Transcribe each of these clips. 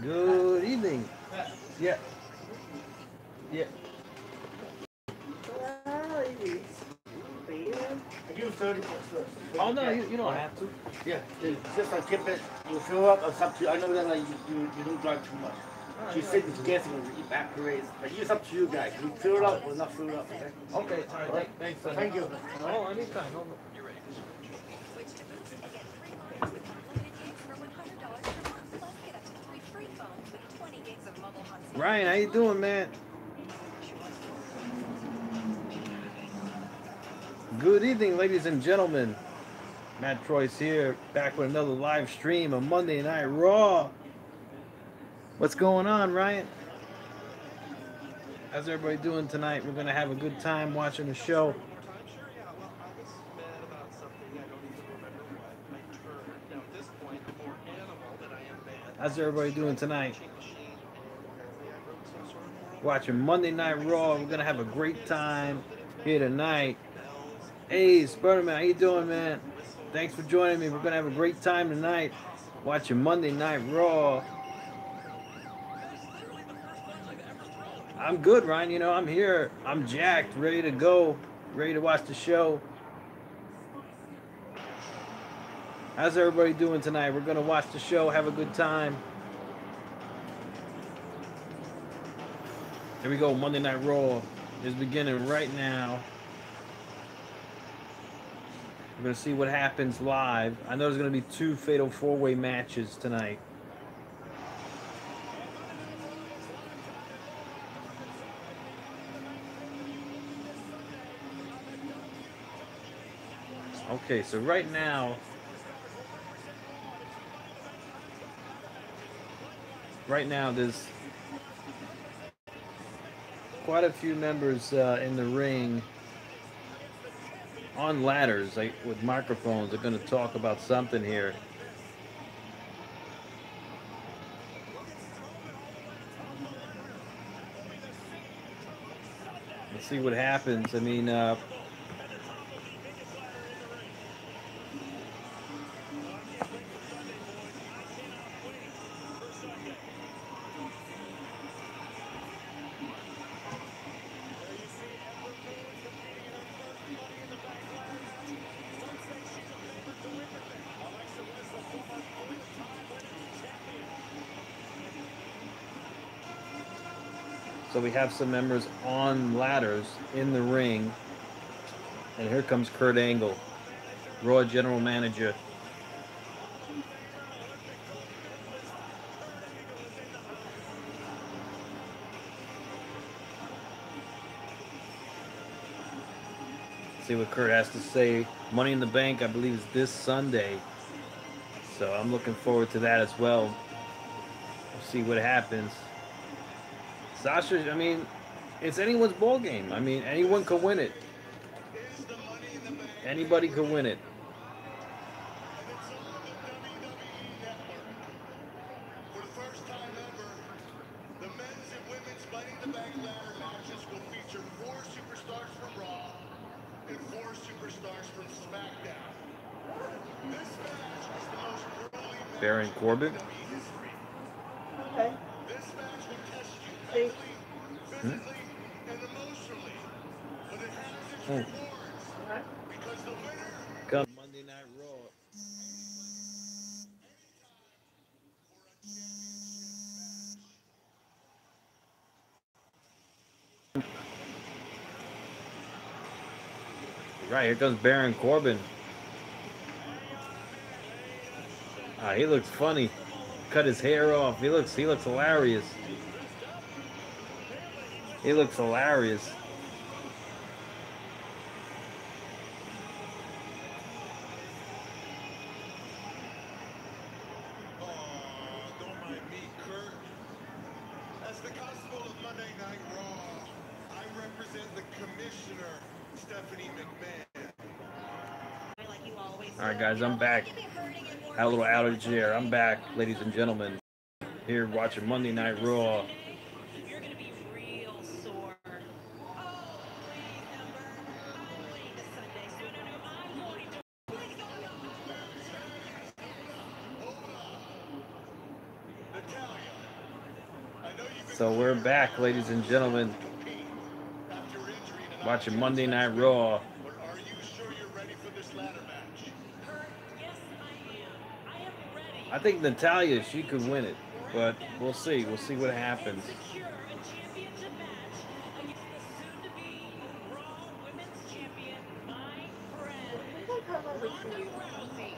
Good evening. Yeah. Yeah. You 30 Oh no, you don't have to. Yeah, it's just like keep it. You fill up or something. I know that like you don't drive too much. She said it's gas will evaporate, but it's up to you guys. You fill it up or not fill it up. Okay. Okay. All right. Thanks. Thank you. Oh, anytime. No. Ryan, how you doing, man? Good evening, ladies and gentlemen. Matt Troy's here, back with another live stream of Monday Night Raw. What's going on, Ryan? How's everybody doing tonight? We're going to have a good time watching the show. How's everybody doing tonight? Watching Monday Night Raw. We're going to have a great time here tonight. Hey, Spider-Man, how you doing, man? Thanks for joining me. We're going to have a great time tonight watching Monday Night Raw. I'm good, Ryan. You know, I'm here. I'm jacked, ready to go, ready to watch the show. How's everybody doing tonight? We're going to watch the show, have a good time. Here we go. Monday Night Raw is beginning right now. We're going to see what happens live. I know there's going to be 2 fatal 4-way matches tonight. Okay, so right now, there's quite a few members in the ring on ladders, like with microphones. They're going to talk about something here. Let's see what happens. I mean, so we have some members on ladders in the ring. And here comes Kurt Angle, Raw General Manager. See what Kurt has to say. Money in the Bank, I believe, is this Sunday. So I'm looking forward to that as well. We'll see what happens. Sasha, I mean, it's anyone's ball game. I mean, anyone can win it. Anybody could win it. For the first time ever, the men's and women's Money in the Bank ladder matches will feature 4 superstars from Raw and 4 superstars from SmackDown. This match is the most grueling match Baron Corbin. in WWE history. Okay. This match will test you mentally, physically, and emotionally. But it has its rewards. Because the winner Come Monday Night Raw. Right, here comes Baron Corbin. He looks funny. Cut his hair off. He looks hilarious. He looks hilarious. don't mind me, Kurt. As the constable of Monday Night Raw, I represent the commissioner, Stephanie McMahon. All right, guys, I'm back. Had a little outage there. I'm back, ladies and gentlemen. Here watching Monday Night Raw. You're gonna be real sore. Natalia, So we're back, ladies and gentlemen, watching Monday Night Raw. But are you sure you're ready for this ladder match? Yes, I am. I am ready. I think Natalya, she could win it, but we'll see. We'll see what happens. Secure a championship match against the soon-to-be Raw Women's Champion, my friend, Ronda Rousey.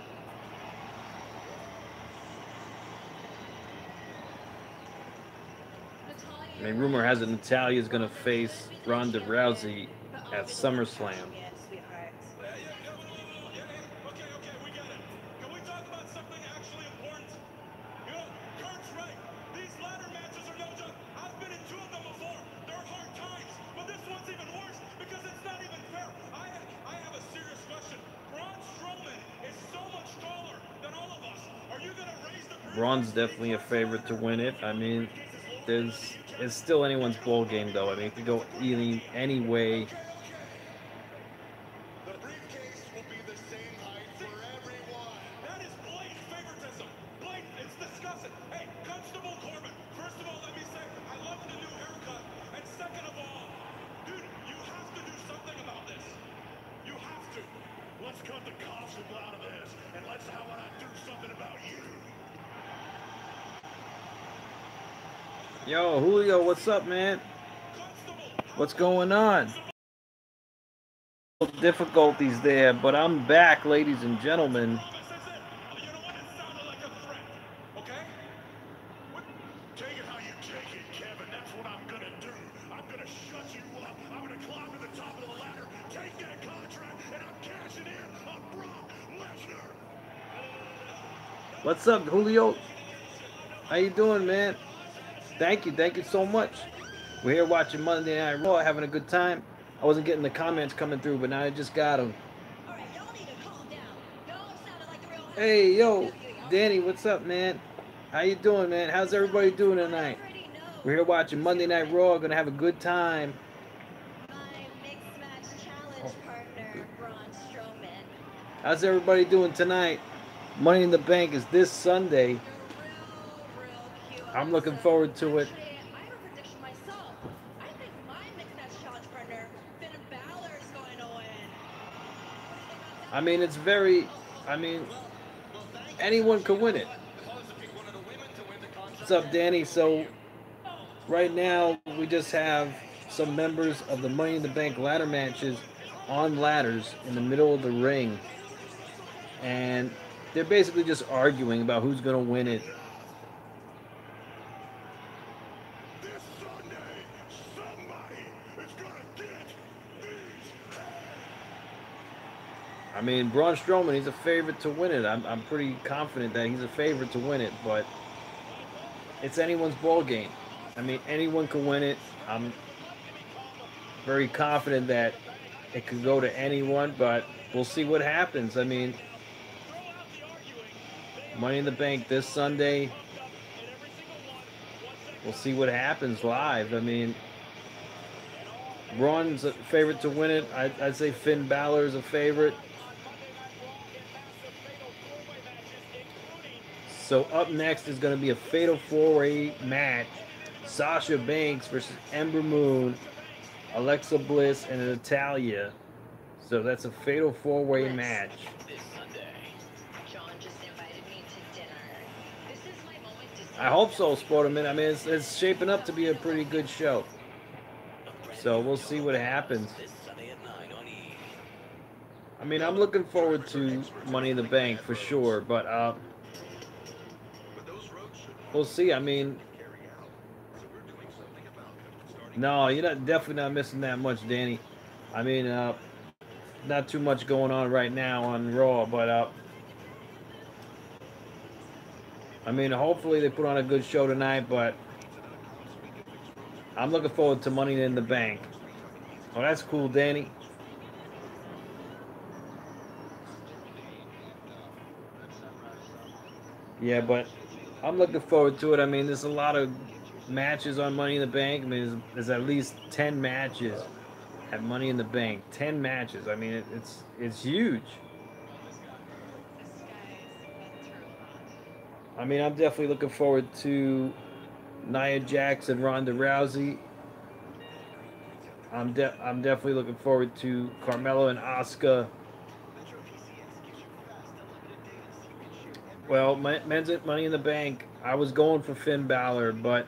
I mean, rumor has it Natalya is going to face Ronda Rousey at SummerSlam. Okay, we get it. Can we talk about something actually important? You know, Kurt's right. These ladder matches are no joke. I've been in 2 of them before. They're hard times, but this one's even worse because it's not even fair. I have a serious question. Braun Strowman is so much taller than all of us. Are you gonna raise the Braun's definitely a favorite to win it. I mean, it's still anyone's ball game, though. I mean, it could go any way. The briefcase will be the same height for everyone. That is blatant favoritism. Blatant. It's disgusting. Hey, Constable Corbin, first of all, let me say, I love the new haircut. And second of all, dude, you have to do something about this. You have to. Let's cut the cops out of this, and let's how about I do something about you. Yo, Julio, what's up, man? What's going on? Difficulties there, but I'm back, ladies and gentlemen. You know what? It sounded like a threat, okay? Take it how you take it, Kevin. That's what I'm gonna do. I'm gonna shut you up. I'm gonna climb to the top of the ladder, take that contract, and I'm cashing in on Brock Lesnar. What's up, Julio? How you doing, man? Thank you so much. We're here watching Monday Night Raw, having a good time. I wasn't getting the comments coming through, but now I just got them. All right, y'all need to calm down. Y'all sounded like the real Hey, yo, Danny, what's up, man? How you doing, man? How's everybody doing tonight? We're here watching Monday Night Raw, gonna have a good time. My mixed match challenge partner, Braun Strowman. How's everybody doing tonight? Money in the Bank is this Sunday. You're real cute. I'm looking forward to it. Actually, I have a prediction myself. I think my mixed match challenge partner, Finn Balor, is going to win. I mean, it's very, I mean, anyone could win it. What's up, Danny? So, right now, we just have some members of the Money in the Bank ladder matches on ladders in the middle of the ring. And they're basically just arguing about who's going to win it. This Sunday, somebody is gonna get these. I mean, Braun Strowman, he's a favorite to win it. I'm pretty confident that he's a favorite to win it, but it's anyone's ball game. I mean, anyone can win it. I'm very confident that it could go to anyone, but we'll see what happens. I mean, Money in the Bank this Sunday. We'll see what happens live. I mean, Braun's a favorite to win it. I'd say Finn Balor's a favorite. So up next is going to be a fatal 4-way match. Sasha Banks versus Ember Moon, Alexa Bliss, and Natalya. So that's a fatal 4-way match. This Sunday. John just invited me to dinner. This is my moment to I hope so, Sportman. I mean, it's shaping up to be a pretty good show. So we'll see what happens. I mean, I'm looking forward to Money in the Bank for sure, but we'll see. I mean, no, you're definitely not missing that much, Danny. I mean, not too much going on right now on Raw, but I mean, hopefully they put on a good show tonight, but I'm looking forward to Money in the Bank. Oh, that's cool, Danny. Yeah, but I'm looking forward to it. I mean, there's a lot of matches on Money in the Bank. I mean, there's at least 10 matches at Money in the Bank. 10 matches. I mean, it's huge. I mean, I'm definitely looking forward to Nia Jax and Ronda Rousey. I'm definitely looking forward to Carmelo and Asuka. Well, men's at Money in the Bank, I was going for Finn Balor, but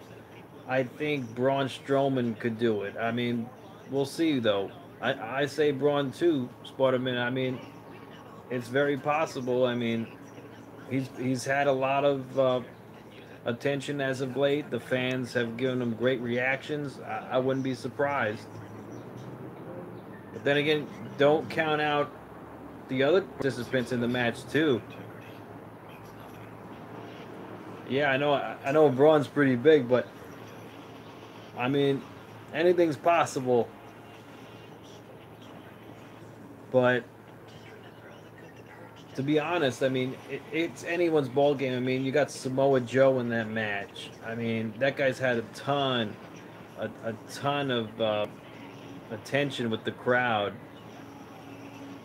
I think Braun Strowman could do it. I mean, we'll see though. I say Braun too, Spider-Man. I mean, it's very possible. I mean, he's had a lot of attention as of late. The fans have given him great reactions. I wouldn't be surprised. But then again, don't count out the other participants in the match too. Yeah, I know Braun's pretty big, but I mean, anything's possible. But to be honest, I mean, it's anyone's ball game. I mean, you got Samoa Joe in that match. I mean, that guy's had a ton of attention with the crowd.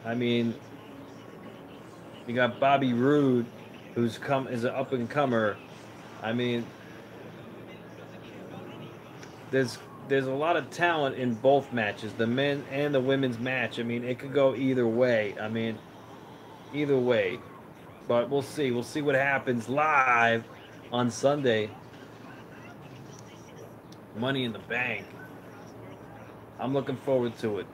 I mean, you got Bobby Roode, who's is an up and comer. I mean, there's a lot of talent in both matches, the men and the women's match. I mean, it could go either way. I mean, either way. But we'll see. We'll see what happens live on Sunday. Money in the Bank. I'm looking forward to it.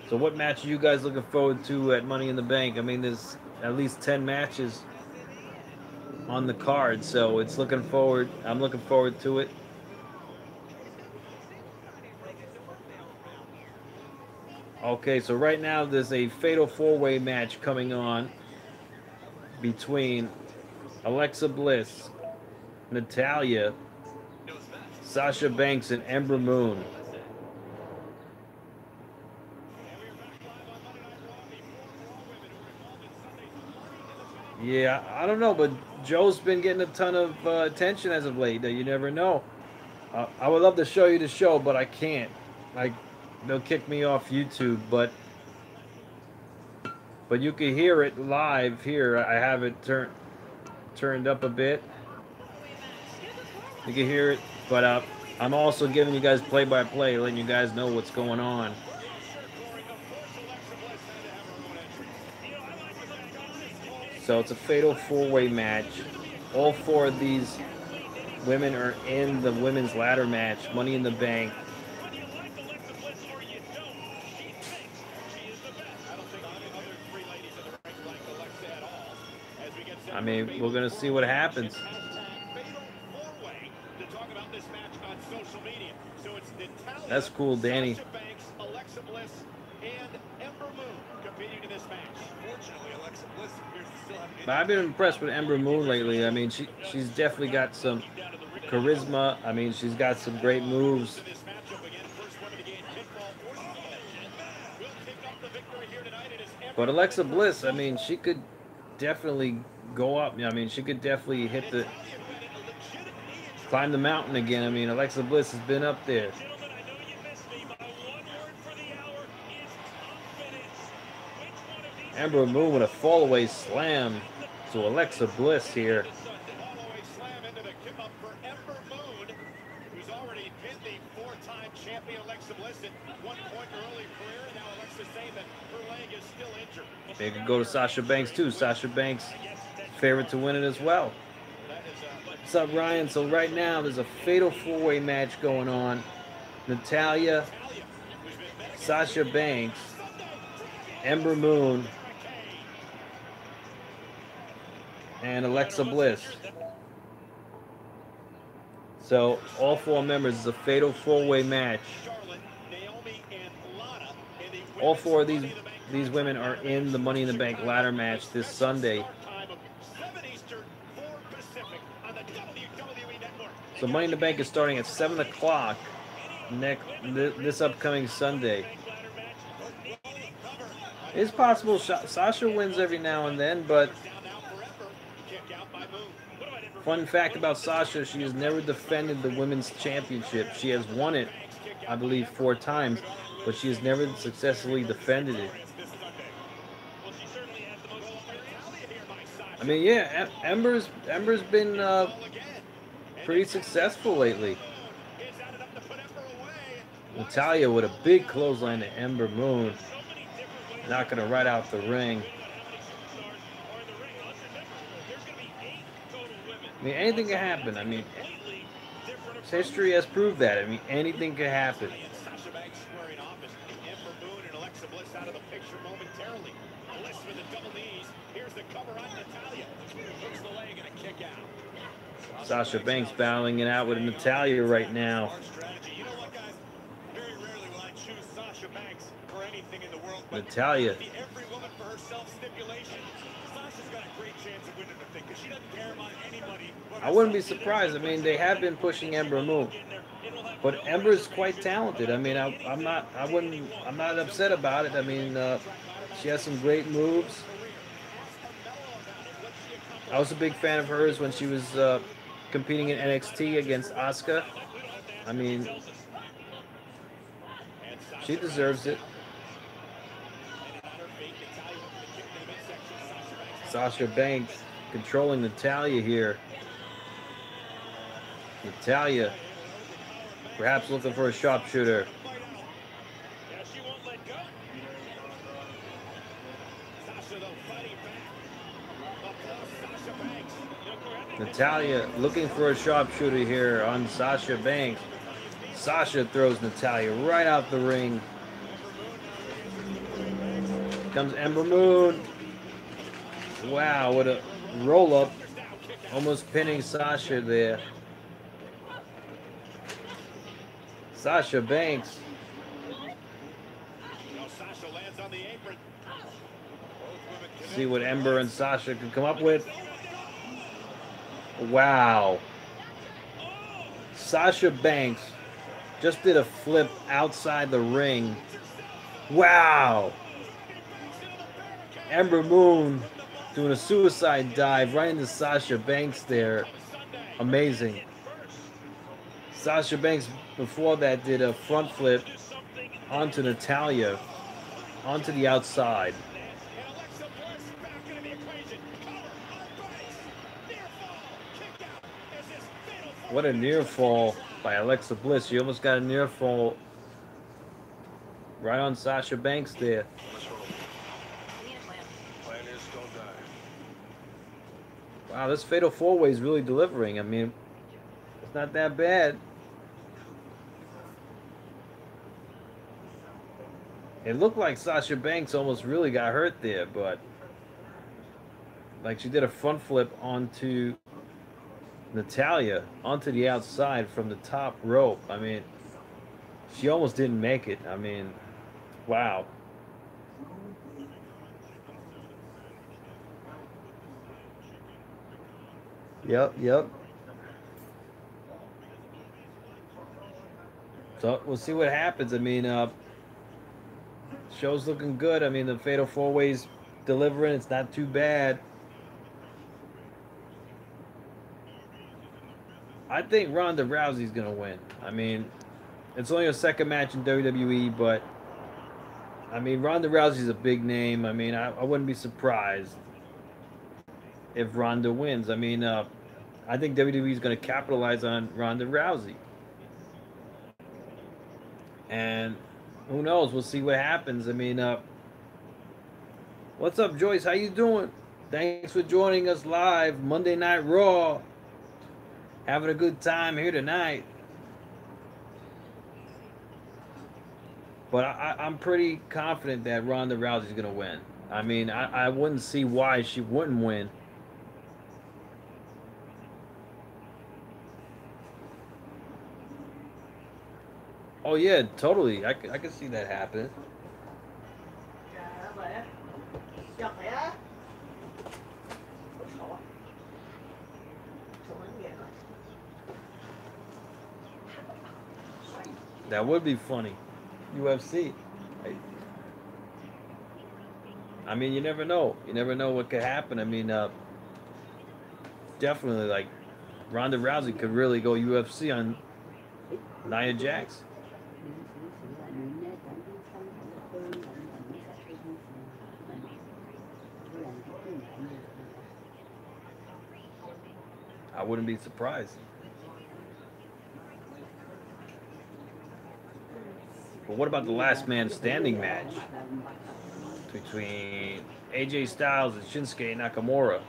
So what match are you guys looking forward to at Money in the Bank? I mean, there's at least 10 matches on the card, so I'm looking forward to it. Okay, so right now there's a fatal four-way match coming on between Alexa Bliss, Natalya, Sasha Banks, and Ember Moon. Yeah, I don't know, but Joe's been getting a ton of attention as of late. You never know. I would love to show you the show, but I can't. They'll kick me off YouTube, but you can hear it live here. I have it turned up a bit. You can hear it, but I'm also giving you guys play-by-play, letting you guys know what's going on. So it's a fatal four-way match. All four of these women are in the women's ladder match, Money in the Bank. I mean, we're going to see what happens. That's cool, Danny. But I've been impressed with Ember Moon lately. I mean, she's definitely got some charisma. I mean, she's got some great moves. But Alexa Bliss, I mean, she could definitely go up. I mean, she could definitely climb the mountain again. I mean, Alexa Bliss has been up there. Ember Moon with a fallaway slam to Alexa Bliss here. They could go to Sasha Banks too. Sasha Banks favorite to win it as well. What's up, Ryan? So right now there's a fatal four-way match going on. Natalya, Sasha Banks, Ember Moon, and Alexa Bliss. So all four members is a fatal four-way match. All four of these women are in the Money in the Bank ladder match this Sunday. So Money in the Bank is starting at 7 o'clock this upcoming Sunday. It's possible Sasha wins every now and then, but fun fact about Sasha, she has never defended the women's championship. She has won it, I believe, 4 times, but she has never successfully defended it. I mean, yeah, Ember's been pretty successful lately. Natalia with a big clothesline to Ember Moon, knocking her right out the ring. I mean, anything can happen. I mean, history has proved that. I mean, anything can happen. Sasha Banks battling it out with Natalia right now. Natalia. I wouldn't be surprised. I mean, they have been pushing Ember Moon, but Ember's quite talented. I mean, I'm not upset about it. I mean, she has some great moves. I was a big fan of hers when she was competing in NXT against Asuka. I mean, she deserves it. Sasha Banks controlling Natalia here. Natalia perhaps looking for a sharpshooter. Natalia looking for a sharpshooter here on Sasha Banks. Sasha throws Natalia right out the ring. Comes Ember Moon. Wow, what a roll up. Almost pinning Sasha there. Sasha Banks. See what Ember and Sasha can come up with. Wow. Sasha Banks just did a flip outside the ring. Wow. Ember Moon doing a suicide dive right into Sasha Banks there. Amazing. Sasha Banks before that did a front flip onto Natalia, onto the outside. What a near fall by Alexa Bliss. She almost got a near fall right on Sasha Banks there. Wow, this Fatal 4-Way is really delivering. I mean, it's not that bad. It looked like Sasha Banks almost really got hurt there, but like she did a front flip onto Natalia, onto the outside from the top rope. I mean, she almost didn't make it. I mean, wow. Yep. So we'll see what happens. I mean, show's looking good. I mean, the Fatal 4-Way's delivering. It's not too bad. I think Ronda Rousey's going to win. I mean, it's only a second match in WWE, but I mean, Ronda Rousey's a big name. I mean, I wouldn't be surprised if Ronda wins. I mean, I think WWE is going to capitalize on Ronda Rousey. And who knows? We'll see what happens. I mean, what's up, Joyce? How you doing? Thanks for joining us live Monday Night Raw. Having a good time here tonight. But I'm pretty confident that Ronda Rousey's going to win. I mean, I wouldn't see why she wouldn't win. Oh, yeah, totally. I can see that happen. That would be funny. UFC. I mean, you never know. You never know what could happen. I mean, definitely, like, Ronda Rousey could really go UFC on Nia Jax. I wouldn't be surprised. But what about the last man standing match between AJ Styles and Shinsuke Nakamura?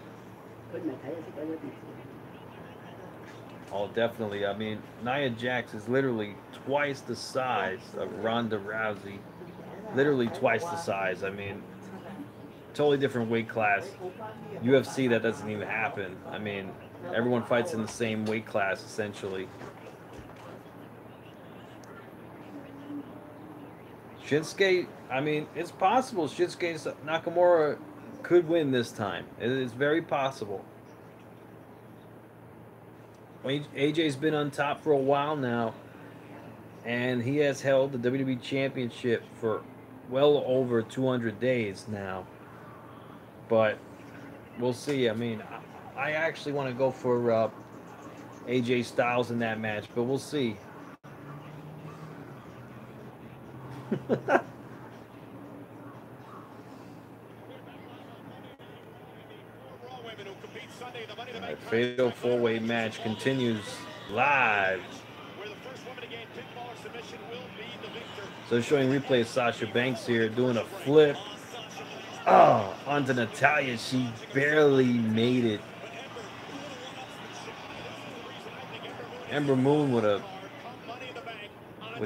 Oh, definitely. I mean, Nia Jax is literally twice the size of Ronda Rousey. Literally twice the size. I mean, totally different weight class. UFC, that doesn't even happen. I mean, everyone fights in the same weight class, essentially. Shinsuke, I mean, it's possible Shinsuke Nakamura could win this time. It is very possible. AJ's been on top for a while now, and he has held the WWE Championship for well over 200 days now. But we'll see. I mean, I actually want to go for AJ Styles in that match, but we'll see. Right, fatal four-way match continues live. So showing replay of Sasha Banks here doing a flip. Oh, onto Natalya. She barely made it. Ember Moon with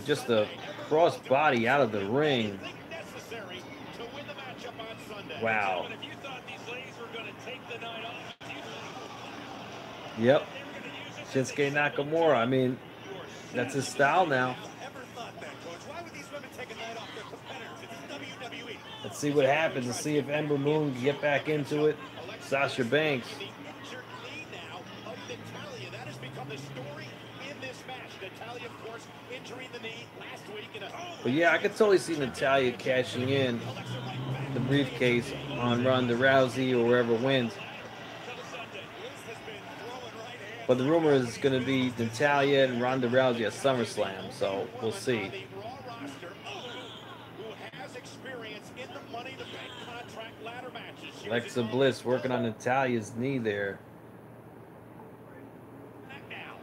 just a cross body out of the ring. Wow. Yep. Shinsuke Nakamura. I mean, that's his style now. Let's see what happens. Let's see if Ember Moon can get back into it. Sasha Banks. But yeah, I could totally see Natalya cashing in the briefcase on Ronda Rousey or whoever wins. But the rumor is going to be Natalya and Ronda Rousey at SummerSlam, so we'll see. Alexa Bliss working on Natalya's knee there.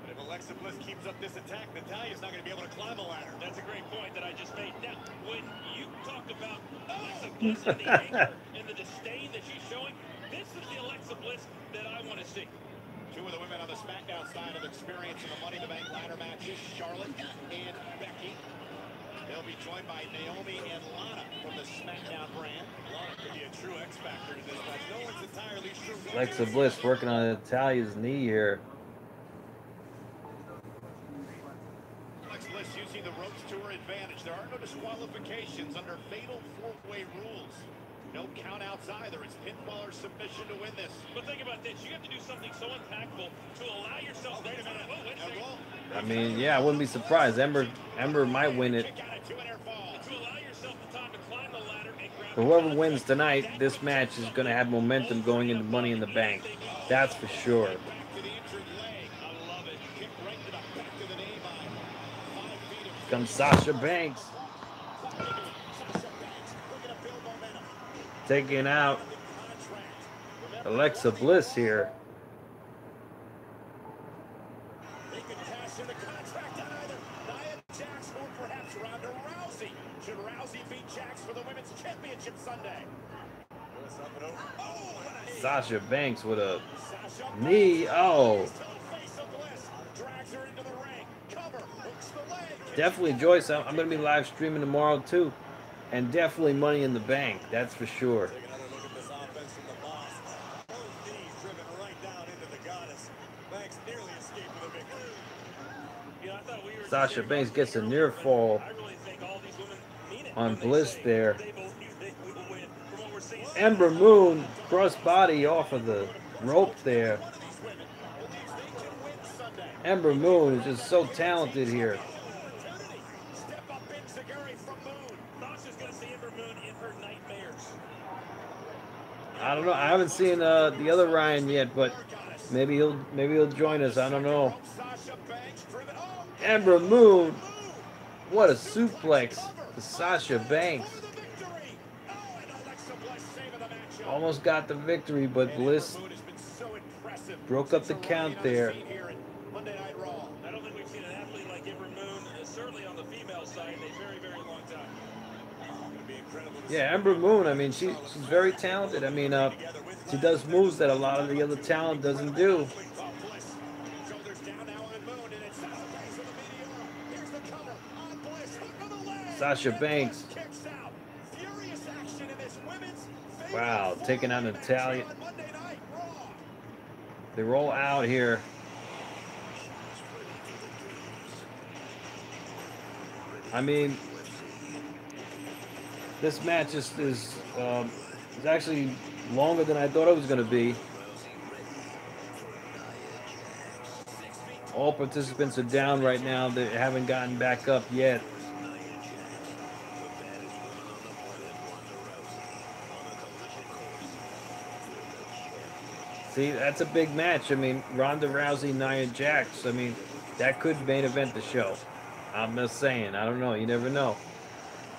If Alexa Bliss keeps up this attack, Natalya's not going to be able to climb the ladder. That's a great point that I just made. Now, when you talk about Alexa Bliss and the anger and the disdain that she's showing, this is the Alexa Bliss that I want to see. Two of the women on the SmackDown side of experience in the Money in the Bank ladder matches, Charlotte and Becky. They'll be joined by Naomi and Lana from the SmackDown brand. Lana could be a true X factor in this match. No one's entirely sure. Alexa Bliss working on Natalya's knee here. Alexa Bliss using the ropes to her advantage. There are no disqualifications under fatal four-way rules. No count-outs either. It's pinfall or submission to win this. But think about this. You have to do something so impactful to allow yourself... Oh, wait a minute. I mean, yeah, I wouldn't be surprised. Ember might win it. But whoever wins tonight, this match is going to have momentum going into Money in the Bank. That's for sure. Comes Sasha Banks. Taking out Alexa Bliss here. They could cash in the contract on either Nia Jax or perhaps Ronda Rousey. Should Rousey beat Jax for the Women's Championship Sunday? Sasha Banks with a knee. Oh. Definitely, Joyce. I'm going to be live streaming tomorrow too. And definitely Money in the Bank. That's for sure. Sasha Banks gets a near fall on Bliss there. Ember Moon crossbody off of the rope there. Ember Moon is just so talented here. I don't know. I haven't seen the other Ryan yet, but maybe he'll join us. I don't know. Ember Moon, what a suplex to Sasha Banks. Almost got the victory, but Bliss Broke up the count there. Monday Night Raw. I don't think we've seen an athlete like Ember Moon, certainly on the female side, in a very, very long time. It'd be incredible to Yeah, Ember Moon, I mean, she's very talented. I mean, she does moves that a lot of the other talent doesn't do. Shoulders down now on Moon, and it's Sasha Banks with the meteor. Here's the cover on Bliss. Hook of the leg. Sasha Banks. Kicks out. Furious action in this women's Wow, taking out Natalia. on Monday Night Raw. They roll out here. I mean, this match is actually longer than I thought it was going to be. All participants are down right now. They haven't gotten back up yet. See, that's a big match. I mean, Ronda Rousey, Nia Jax. I mean, that could main event the show. I'm just saying. I don't know. You never know.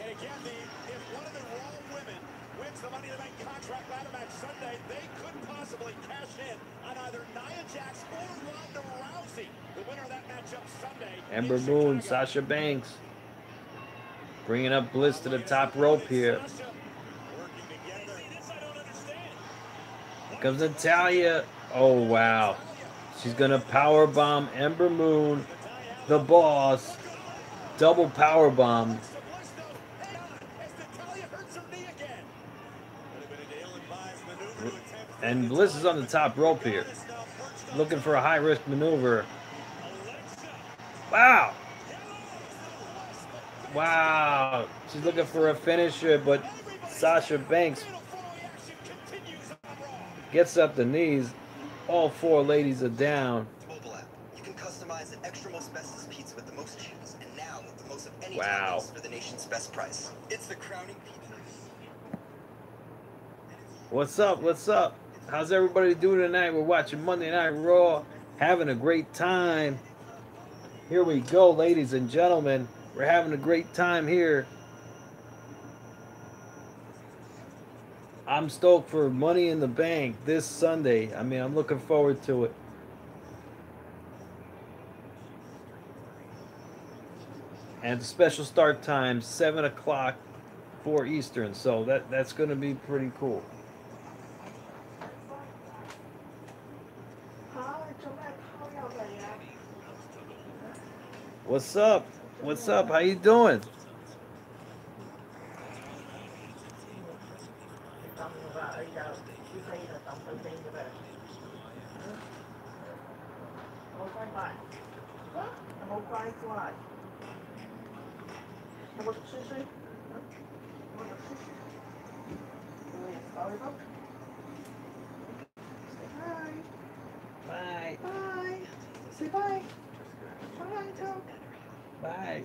And again, if one of the Raw women wins the Money in the Bank contract ladder match Sunday, they could possibly cash in on either Nia Jax or Ronda Rousey. The winner of that matchup Sunday. Ember Moon, Sasha Banks. Bringing up Bliss to the top rope here. Working together. This I don't understand. Here comes Natalia. Oh, wow. She's going to powerbomb Ember Moon, the boss. Double powerbomb. And Bliss is on the top rope here. Looking for a high-risk maneuver. Wow. Wow. She's looking for a finisher, but Sasha Banks gets up the knees. All four ladies are down. Mobile app. You can customize an extra most bestest pizza with the most cheese, and now with the most of any Wow. toppings for the nation's best price. It's the crowning pizza. What's up? What's up? How's everybody doing tonight? We're watching Monday Night Raw, having a great time. Here we go, ladies and gentlemen. We're having a great time here. I'm stoked for Money in the Bank this Sunday. I mean, I'm looking forward to it. And the special start time, 7 o'clock for Eastern. So that's going to be pretty cool. What's up? What's up? How you doing? Bye. Bye. Say bye. Bye, Joe. Bye.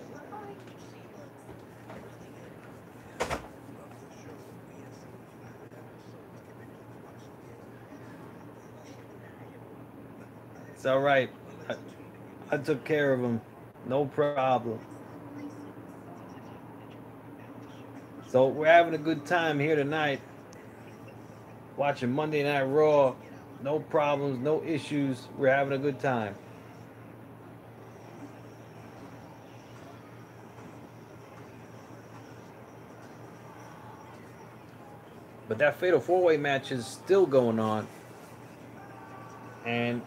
It's all right. I took care of him. No problem. So we're having a good time here tonight. Watching Monday Night Raw. No problems, no issues. We're having a good time. But that Fatal 4-Way match is still going on. And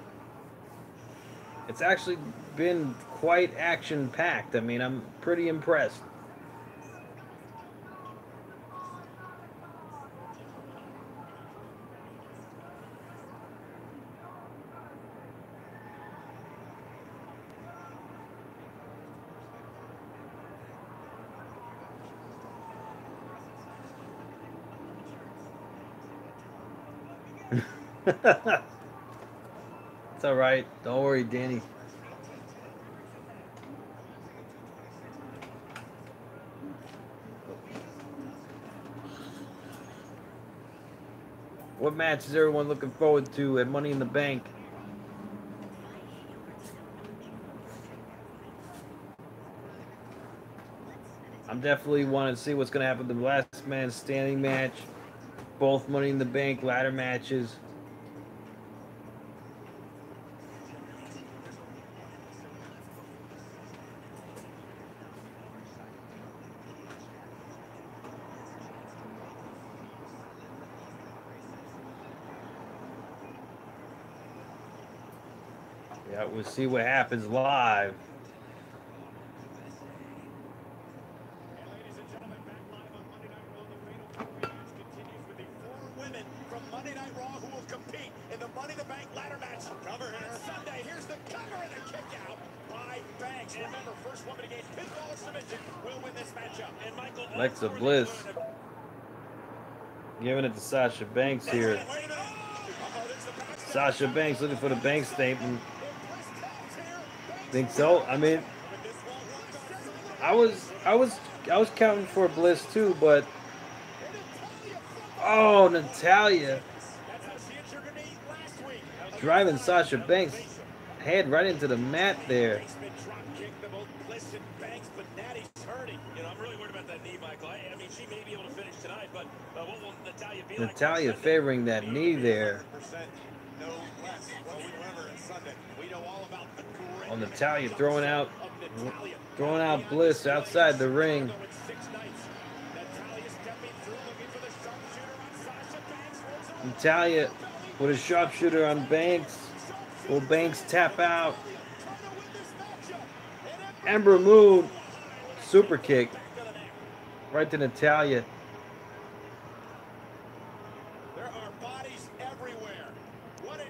it's actually been quite action-packed. I mean, I'm pretty impressed. It's all right. Don't worry, Danny. What match is everyone looking forward to at Money in the Bank? I'm definitely want to see what's going to happen in the last man standing match. Both Money in the Bank ladder matches. Yeah, we'll see what happens live. Women from Monday Night Raw who will compete in the Money in the Bank ladder match. Cover here. Sunday, here's the cover and the kick out by Banks. And remember, first woman to gain pinfall or submission will win this matchup. And Michael Alexa Bliss giving it to Sasha Banks here. Sasha Banks looking for the Banks statement. Think so? I mean, I was counting for Bliss too, but oh, Natalya driving Sasha Banks head right into the mat there. Natalya favoring that knee there. Oh, Natalya throwing out Bliss outside the ring. Natalya with a sharpshooter on Banks. Will Banks tap out? Ember Moon super kick right to Natalya. There are bodies everywhere. What a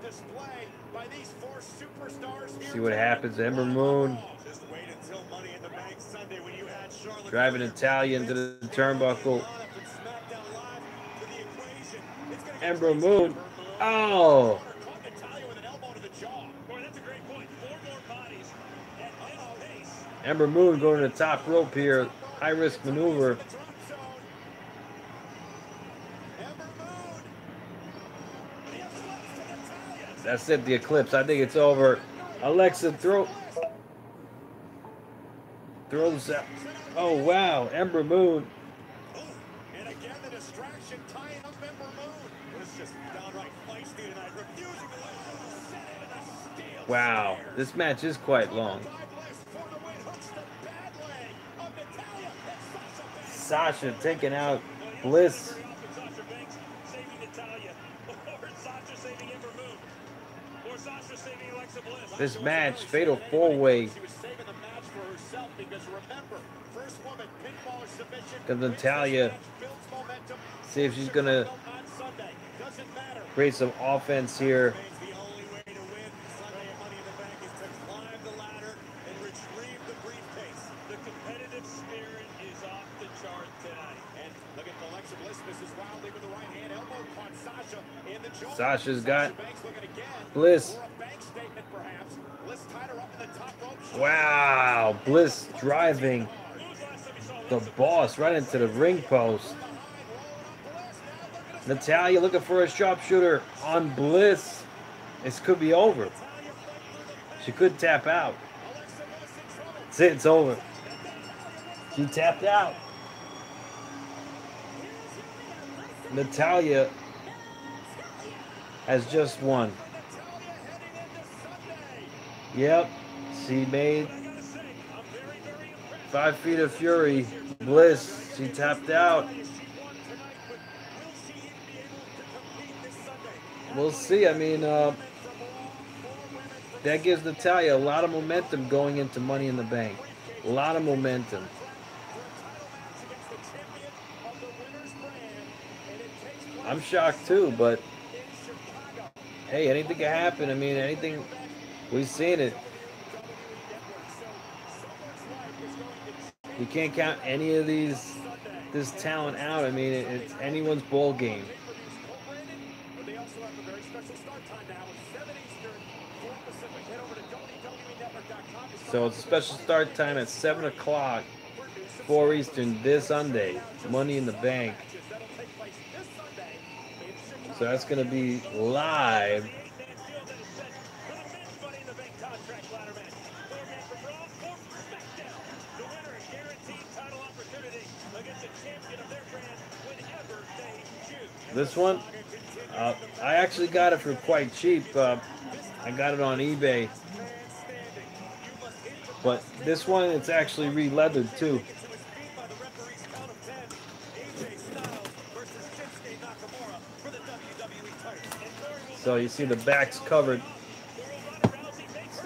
display by these four superstars. See what happens. Ember Moon Just wait until Money in the Bank Sunday when you add Charlotte driving Natalya into the turnbuckle. Ember Moon. Oh. Ember Moon going to the top rope here. High risk maneuver. That's it, the Eclipse. I think it's over. Alexa throws out. Oh wow, Ember Moon. And again, the distraction tying up Ember Moon was just downright feisty tonight, refusing to let go. Set into the steel. Wow, this match is quite long. Sasha taking out Bliss. This match, fatal four-way. Comes Natalya. See if she's gonna create some offense here. Sasha's got Bliss. Wow, Bliss driving the boss right into the ring post. Natalya looking for a sharpshooter on Bliss. This could be over. She could tap out. That's it, it's over. She tapped out. Natalya has just won. Yep, she made 5 feet of fury. Bliss, she tapped out. We'll see. I mean, that gives Natalya a lot of momentum going into Money in the Bank. A lot of momentum. I'm shocked too, but hey, anything can happen. I mean, anything, we've seen it. You can't count any of this talent out. I mean, it's anyone's ball game. So it's a special start time at 7 o'clock, 4 Eastern this Sunday. Money in the Bank. So that's going to be live. This one, I actually got it for quite cheap. I got it on eBay. But this one, it's actually re-leathered too. So you see the back's covered.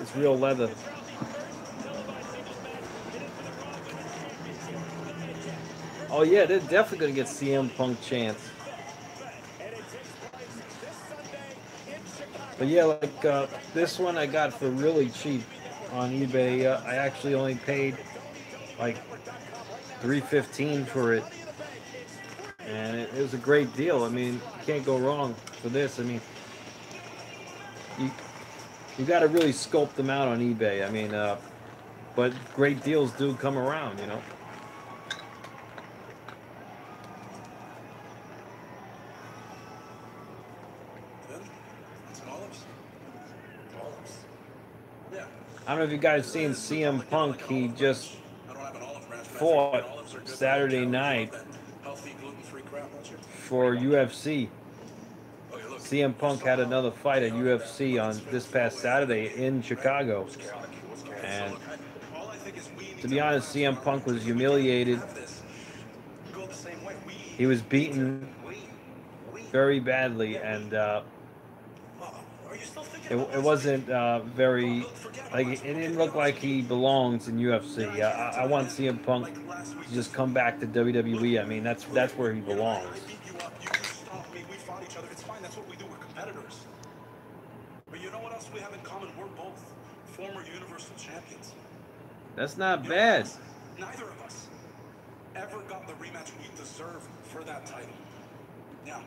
It's real leather. Oh yeah, they're definitely gonna get CM Punk chance. But yeah, like this one I got for really cheap on eBay. I actually only paid like $3.15 for it, and it was a great deal. I mean, you can't go wrong for this. I mean, you got to really scope them out on eBay. I mean, but great deals do come around, you know. I don't know if you guys seen CM Punk. He just fought Saturday night for UFC. CM Punk had another fight at UFC on this past Saturday in Chicago. And to be honest, CM Punk was humiliated. He was beaten very badly, and it wasn't very, like, it didn't look like he belongs in UFC. I want CM Punk to just come back to WWE. I mean, that's where he belongs. But you know what else we have in common? We're both former Universal Champions. That's not bad. Neither of us ever got the rematch we deserve for that title. Now,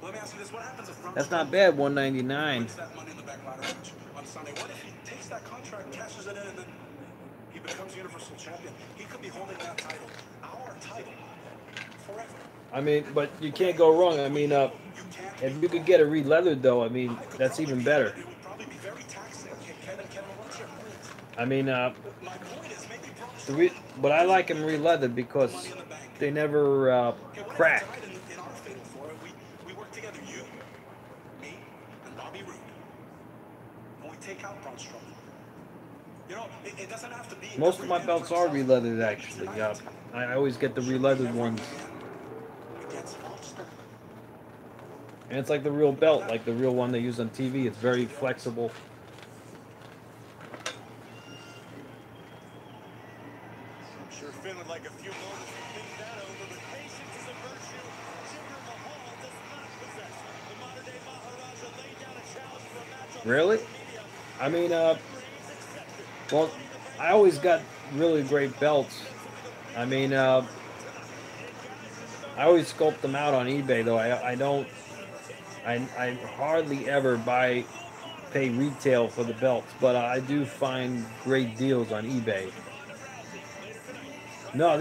let me ask you this: what happens if That's not bad. $199. that money in the back ladder match on Sunday? What if he takes that contract, cashes it in, and then he becomes Universal Champion? He could be holding that title, our title, forever. I mean, but you can't go wrong. I mean, if you could get it re-leathered, though, I mean, that's even better. It would probably be very taxing. Kevin, what's your point? I mean, My point is maybe but I like them re-leathered because they never crack. in our fatal four, we work together, you, me, and Bobby Roode. And we take out Braun Strowman. You know, it doesn't have to be. Most of my belts are re-leathered, actually. I always get the re-leathered ones. And it's like the real belt, like the real one they use on TV. It's very flexible. I'm sure feeling like a few moments to think that over, but patience is a virtue Jinder Mahal does not possess. The modern-day Maharaja laid down a challenge for a match on Really? I mean, well, I always got really great belts. I mean, I always sculpt them out on eBay, though. I hardly ever pay retail for the belts, but I do find great deals on eBay. No,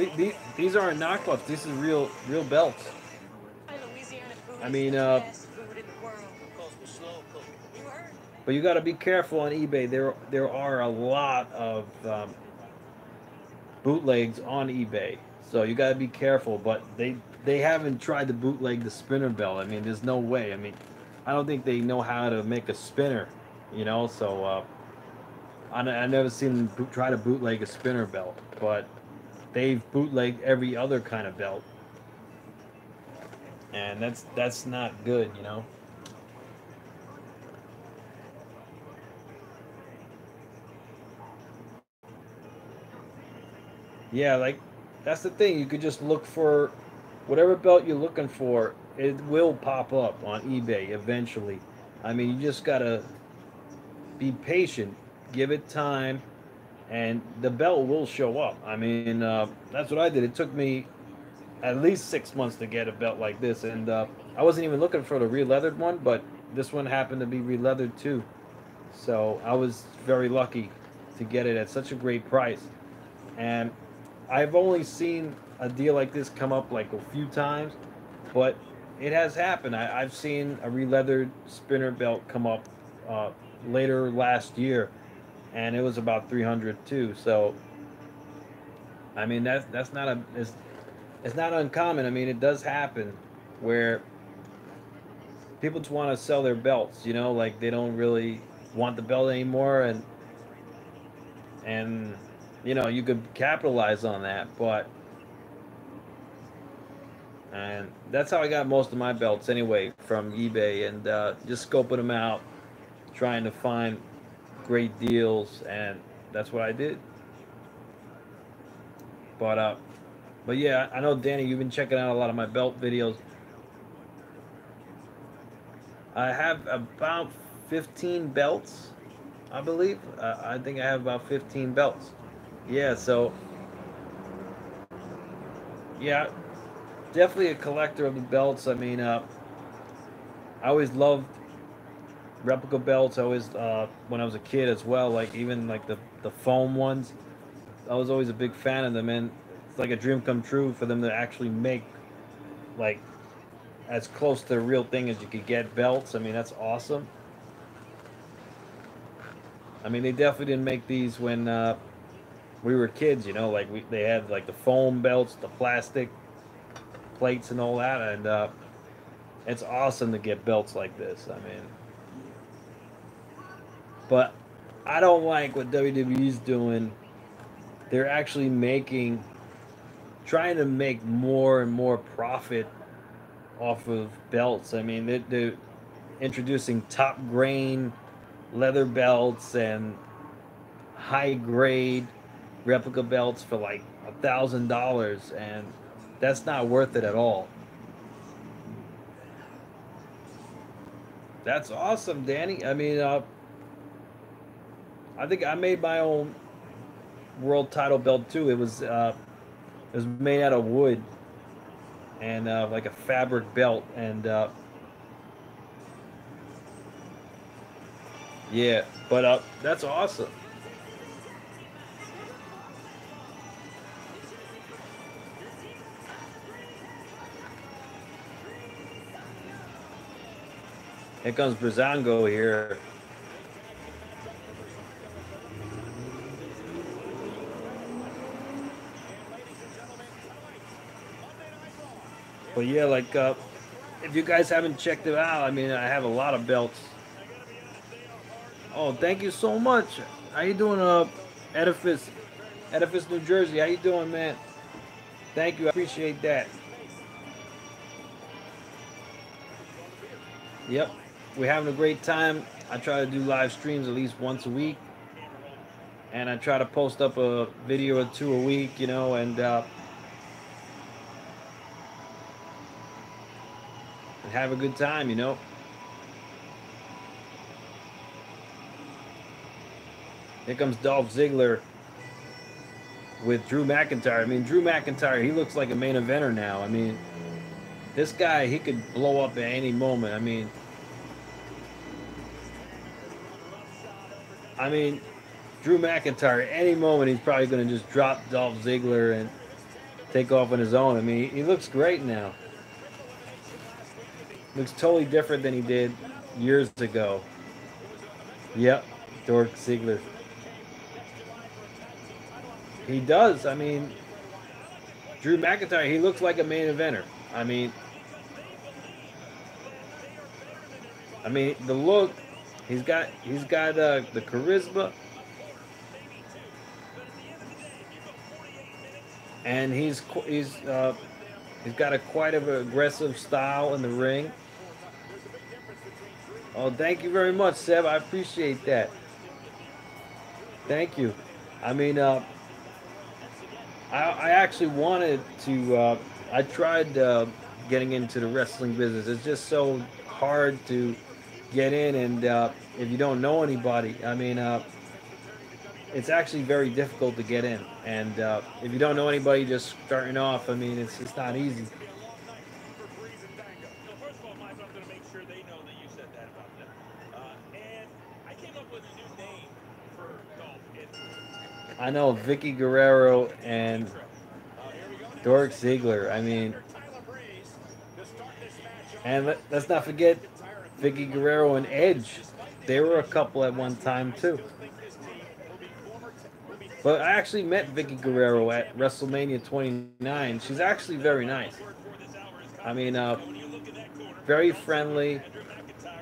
these aren't knockoffs. This is real belts. I mean, but you got to be careful on eBay. There are a lot of bootlegs on eBay, so you got to be careful. But they haven't tried to bootleg the spinner belt. I mean, there's no way. I mean, I don't think they know how to make a spinner, you know. So I never seen them try to bootleg a spinner belt, but they've bootlegged every other kind of belt, and that's not good, you know. Yeah, like, that's the thing. You could just look for whatever belt you're looking for. It will pop up on eBay eventually. I mean, you just gotta be patient, give it time, and the belt will show up. I mean, that's what I did. It took me at least 6 months to get a belt like this, and I wasn't even looking for the re-leathered one, but this one happened to be re-leathered too. So I was very lucky to get it at such a great price. And I've only seen a deal like this come up like a few times, but it has happened. I've seen a re-leathered spinner belt come up later last year, and it was about $300 too. So I mean, that's not it's not uncommon. I mean, it does happen where people just want to sell their belts, you know, like they don't really want the belt anymore, and you know, you could capitalize on that, and that's how I got most of my belts anyway, from eBay, and just scoping them out, trying to find great deals, and that's what I did. But yeah, I know Danny, you've been checking out a lot of my belt videos. I have about 15 belts, I believe. I think I have about 15 belts. Yeah, so yeah, definitely a collector of the belts. I mean, I always loved replica belts. I always, when I was a kid as well, like even like the foam ones, I was always a big fan of them, and it's like a dream come true for them to actually make like as close to the real thing as you could get belts. I mean, that's awesome. I mean, they definitely didn't make these when we were kids, you know, like they had like the foam belts, the plastic plates and all that, and it's awesome to get belts like this. I mean, but I don't like what WWE's doing. They're actually trying to make more and more profit off of belts. I mean, they're introducing top grain leather belts and high grade replica belts for like $1,000, and that's not worth it at all. That's awesome, Danny. I mean, I think I made my own world title belt too. It was made out of wood and like a fabric belt, and yeah, but that's awesome. Here comes Brazango here. But yeah, like if you guys haven't checked it out, I mean, I have a lot of belts. Oh, thank you so much. How you doing, Edifice, New Jersey? How you doing, man? Thank you. I appreciate that. Yep, we're having a great time. I try to do live streams at least once a week, and I try to post up a video or two a week, you know, and have a good time, you know. Here comes Dolph Ziggler with Drew McIntyre. I mean, Drew McIntyre, he looks like a main eventer now. I mean, this guy, he could blow up at any moment. I mean, Drew McIntyre, any moment, he's probably going to just drop Dolph Ziggler and take off on his own. I mean, he looks great now. Looks totally different than he did years ago. Yep, Dork Ziggler. He does. I mean, Drew McIntyre, he looks like a main eventer. I mean, the look, he's got the charisma, and he's got a quite of an aggressive style in the ring. Oh, thank you very much, Seb. I appreciate that. Thank you. I mean, I actually wanted to. I tried getting into the wrestling business. It's just so hard to get in, and if you don't know anybody, I mean, it's actually very difficult to get in. And if you don't know anybody just starting off, I mean, it's not easy. I know Vicky Guerrero and Dork Ziggler. I mean, and let's not forget Vicky Guerrero and Edge. They were a couple at one time too. But I actually met Vicky Guerrero at WrestleMania 29. She's actually very nice. I mean, very friendly. You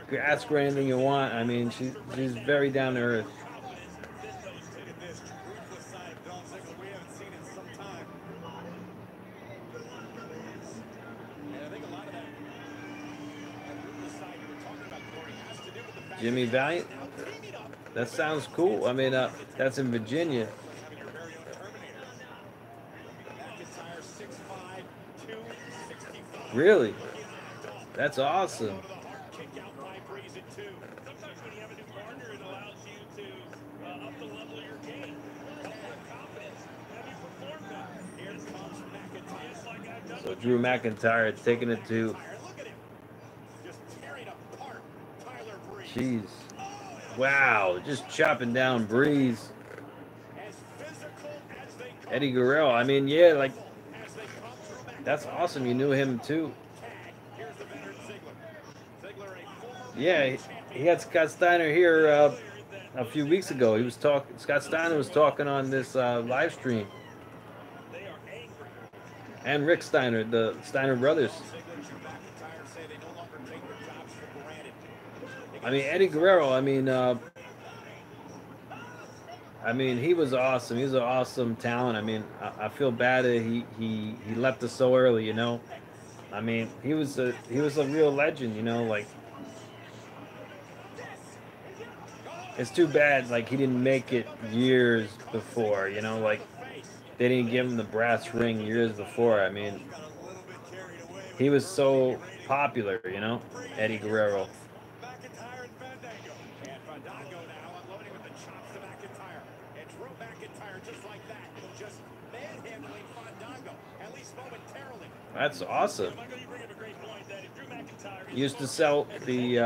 can ask her anything you want. I mean, she's very down to earth. Jimmy Valiant. That sounds cool. I mean, that's in Virginia. Having your very own Terminator. McIntyre 6'5", 265. Really? That's awesome. Elbow to the heart, kick out by Breeze at 2. Sometimes when you have a new partner, it allows you to up the level of your game. Help with confidence. Have you perform better? Here comes McIntyre. Just like I've done So with Drew McIntyre taking it to, Look at him. Just tearing apart Tyler Breeze. jeez. Wow, just chopping down Breeze. As physical as they come, Eddie Guerrero, I mean, yeah, like, as they come through McIntyre. that's awesome. You knew him too. Tag. Here's the veteran Ziggler. Ziggler, a former Yeah, he had Scott Steiner here a few weeks ago. He was talking. Scott Steiner was talking on this live stream, They are angry. and Rick Steiner, the Steiner brothers. Ziggler and McIntyre say they no longer take their jobs for granted. I mean, Eddie Guerrero. I mean, he was awesome. He was an awesome talent. I mean, I feel bad that he left us so early. You know, I mean, he was a real legend. You know, like, it's too bad like he didn't make it years before. You know, like they didn't give him the brass ring years before. I mean, he was so popular. You know, Eddie Guerrero. McIntyre and Fandango. And Fandango now unloading with the chops to McIntyre. And Drew McIntyre just like that. Just manhandling Fandango, at least momentarily. That's awesome. Michael, you bring up a great point that if Drew McIntyre is Used to sell the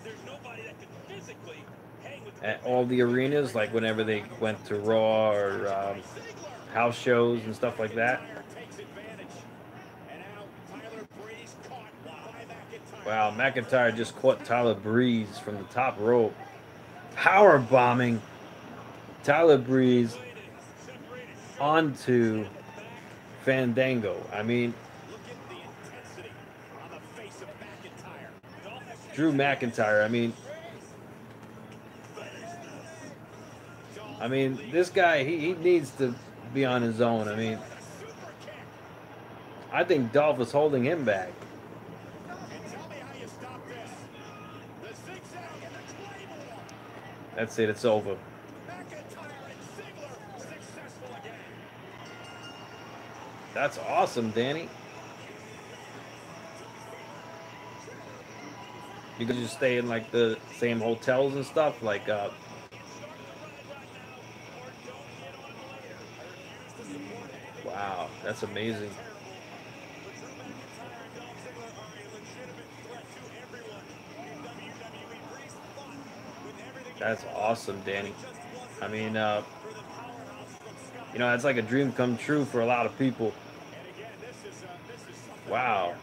there's nobody that can physically hang with at all the arenas, like whenever they went to Raw or house shows and stuff like that. takes advantage. And now Tyler Breeze caught by McIntyre. Wow, McIntyre just caught Tyler Breeze from the top rope, power bombing Tyler Breeze onto Fandango. I mean, Look at the intensity on the face of McIntyre. Drew McIntyre. I mean, this guy, he needs to be on his own. I mean, I think Dolph was holding him back. And tell me how you stop this. The zigzag and the claymore. That's it. It's over. McIntyre and Ziggler successful again. That's awesome, Danny. You could just stay in like the same hotels and stuff, like wow, that's amazing. That's awesome, Danny. I mean, you know, it's like a dream come true for a lot of people. Wow,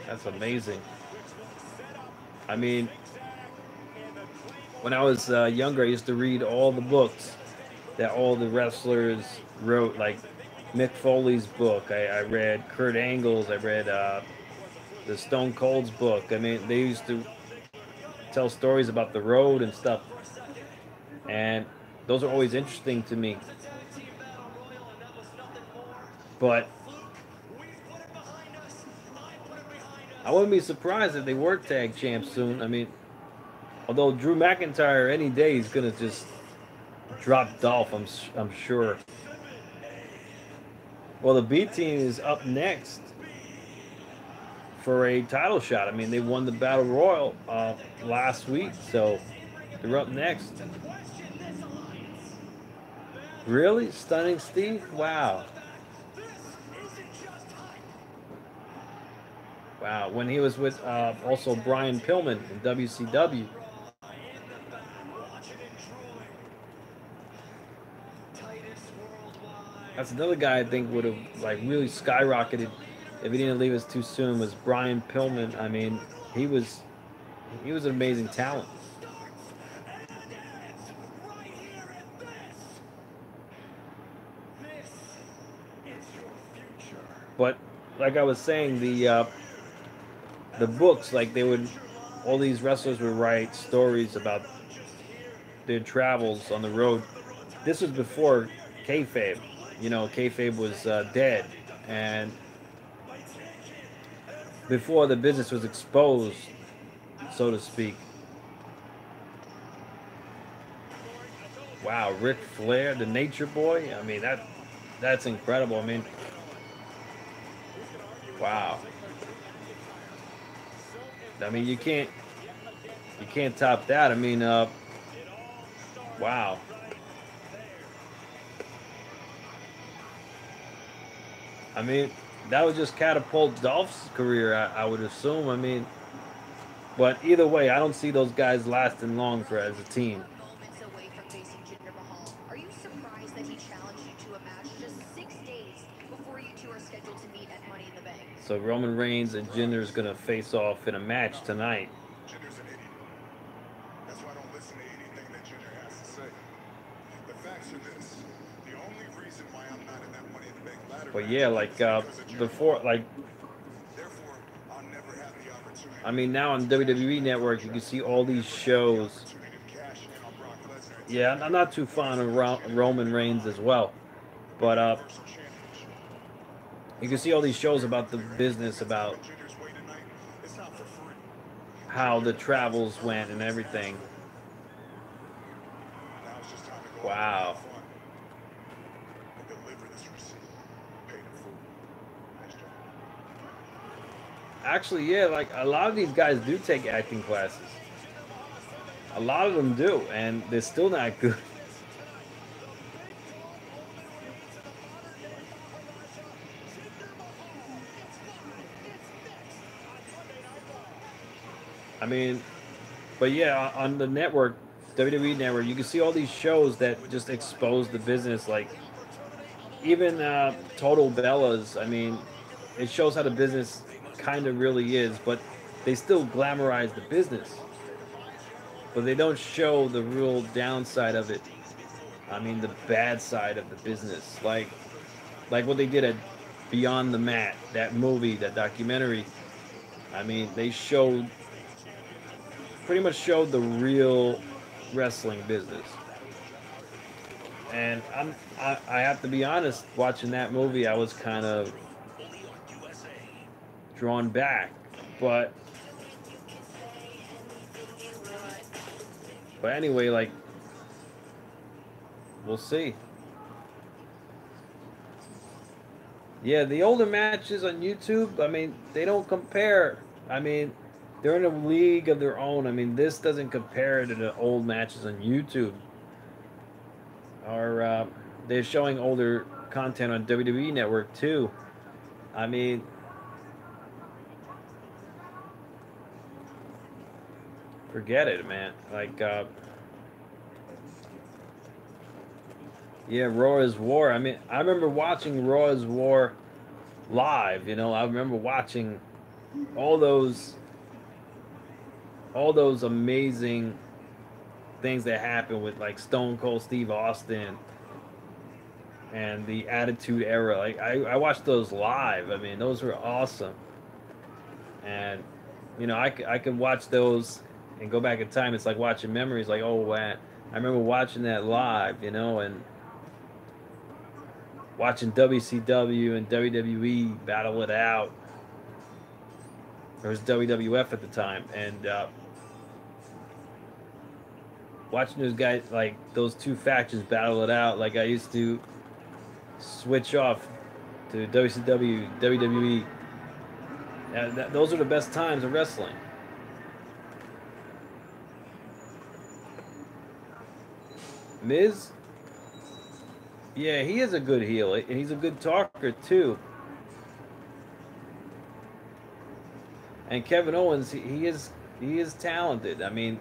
that's amazing. I mean, when I was younger, I used to read all the books that all the wrestlers wrote, like Mick Foley's book. I read Kurt Angle's. I read the Stone Cold's book. I mean, they used to tell stories about the road and stuff. And those are always interesting to me. But I wouldn't be surprised if they were tag champs soon. I mean, although Drew McIntyre any day is gonna just drop Dolph, I'm sure. Well, the B team is up next for a title shot. I mean, they won the Battle Royal last week, so they're up next. Really? Stunning Steve? Wow. Wow. When he was with also Brian Pillman in WCW. That's another guy I think would have like really skyrocketed if he didn't leave us too soon, was Brian Pillman. I mean, he was an amazing talent. But like I was saying, the books, like all these wrestlers would write stories about their travels on the road. This was before kayfabe. You know, kayfabe was dead, and before the business was exposed, so to speak. Wow, Ric Flair, the Nature Boy. I mean, that's incredible. I mean, wow. I mean, you can't top that. I mean, wow. I mean, that would just catapult Dolph's career, I would assume. I mean, but either way, I don't see those guys lasting long for as a team. Moments away from facing Jinder Mahal. Are you surprised that he challenged you to a match just 6 days before you two are scheduled to meet at Money in the Bank? So Roman Reigns and Jinder is going to face off in a match tonight. Jinder's an idiot. That's why I don't listen to anything that Jinder has to say. The facts are this. The only reason why I'm not in that Money in the Bank ladder But yeah, like before, like, therefore, I'll never have the opportunity. I mean, now on WWE Network, you can see all these shows. Yeah, I'm not too fond of Roman Reigns as well, but you can see all these shows about the business, about how the travels went and everything. Wow. Actually, yeah, like a lot of these guys do take acting classes. A lot of them do, and they're still not good. I mean, but yeah, on the network, WWE Network, you can see all these shows that just expose the business. Like, even Total Bellas, I mean, it shows how the business kind of really is, but they still glamorize the business. But they don't show the real downside of it. I mean, the bad side of the business. Like what they did at Beyond the Mat, that movie, that documentary. I mean, they pretty much showed the real wrestling business. And I have to be honest, watching that movie, I was kind of drawn back. But anyway, like, we'll see. Yeah, the older matches on YouTube, I mean, they don't compare. I mean, they're in a league of their own. I mean, this doesn't compare to the old matches on YouTube. Or they're showing older content on WWE Network too. I mean, forget it, man. Like, yeah, Raw is War. I mean, I remember watching Raw is War live. You know, I remember watching all those amazing things that happened with, like, Stone Cold Steve Austin and the Attitude Era. Like, I watched those live. I mean, those were awesome. And, you know, I could watch those and go back in time. It's like watching memories. Like, oh, wow, I remember watching that live, you know, and watching WCW and WWE battle it out. There was WWF at the time, and watching those guys, like, those two factions battle it out. Like, I used to switch off to WCW, WWE. Those are the best times of wrestling. Miz, yeah, he is a good heel, and he's a good talker too. And Kevin Owens, he is talented. I mean,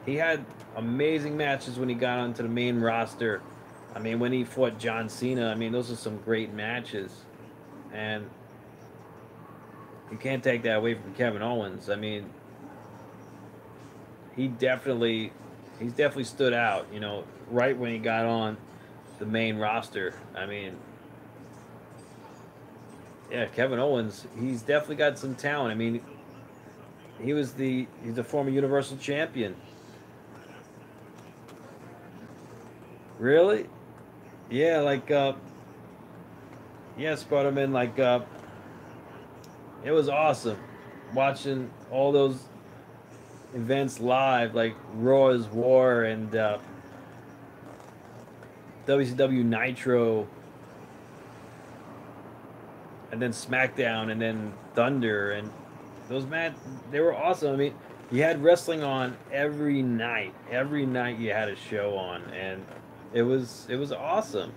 he had amazing matches when he got onto the main roster. I mean, when he fought John Cena, I mean, those are some great matches, and you can't take that away from Kevin Owens. I mean, he's definitely stood out, you know, right when he got on the main roster. I mean, yeah, Kevin Owens, he's definitely got some talent. I mean, he's a former Universal Champion. Really? Yeah, like, yeah, Spider-Man, like, it was awesome watching all those events live, like Raw is War and WCW Nitro, and then SmackDown, and then Thunder, and those they were awesome. I mean, you had wrestling on every night. Every night you had a show on, and it was awesome.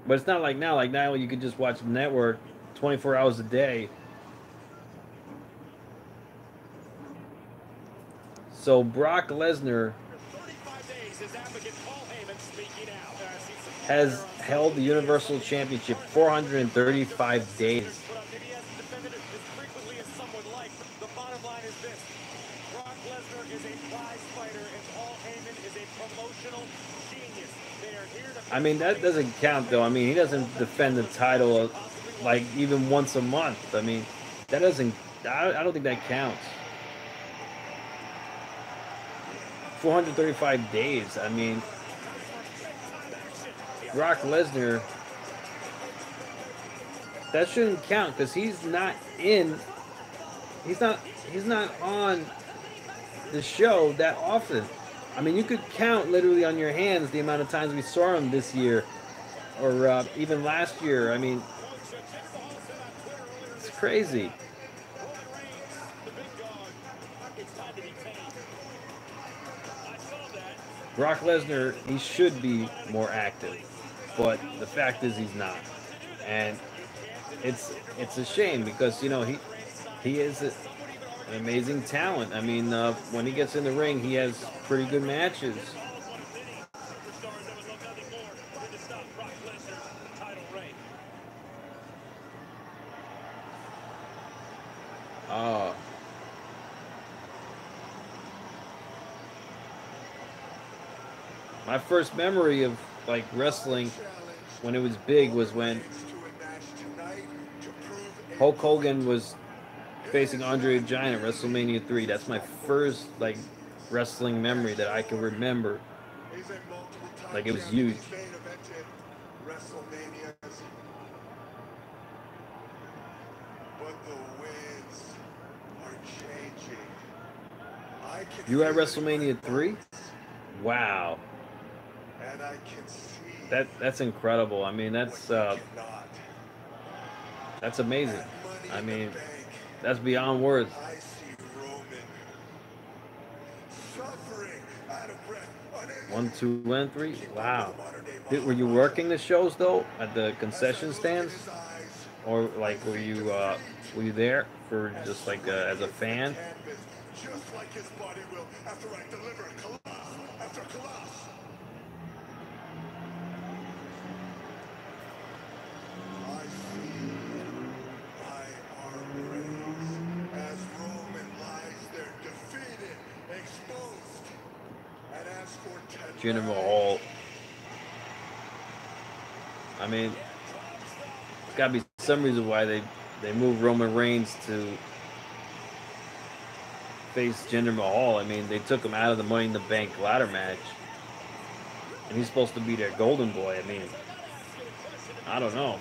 But it's not like now. Like now, you could just watch the network 24 hours a day. So Brock Lesnar has held the Universal Championship 435 days. I mean, that doesn't count, though. I mean, he doesn't defend the title like even once a month. I mean, that doesn't. I don't think that counts. 435 days. I mean, Brock Lesnar. That shouldn't count because he's not in. He's not on the show that often. I mean, you could count literally on your hands the amount of times we saw him this year, or even last year. I mean, it's crazy. Brock Lesnar, he should be more active, but the fact is he's not, and it's a shame because, you know, he is an amazing talent. I mean, when he gets in the ring, he has pretty good matches. My first memory of like wrestling when it was big was when Hulk Hogan was facing Andre the Giant at WrestleMania 3. That's my first like wrestling memory that I can remember. Like, it was huge. You were at WrestleMania 3? Wow. That's incredible. I mean, that's amazing. I mean, that's beyond words. 1, 2, and 3. Wow. Were you working the shows though at the concession stands, or like were you there for just like as a fan? Just like his body will after I deliver Colossus after Colossus. I see my arm raised as Roman lies there defeated, exposed, and as for Jinder Mahal. I mean, there's got to be some reason why they moved Roman Reigns to face Jinder Mahal. I mean, they took him out of the Money in the Bank ladder match, and he's supposed to be their golden boy. I mean, I don't know.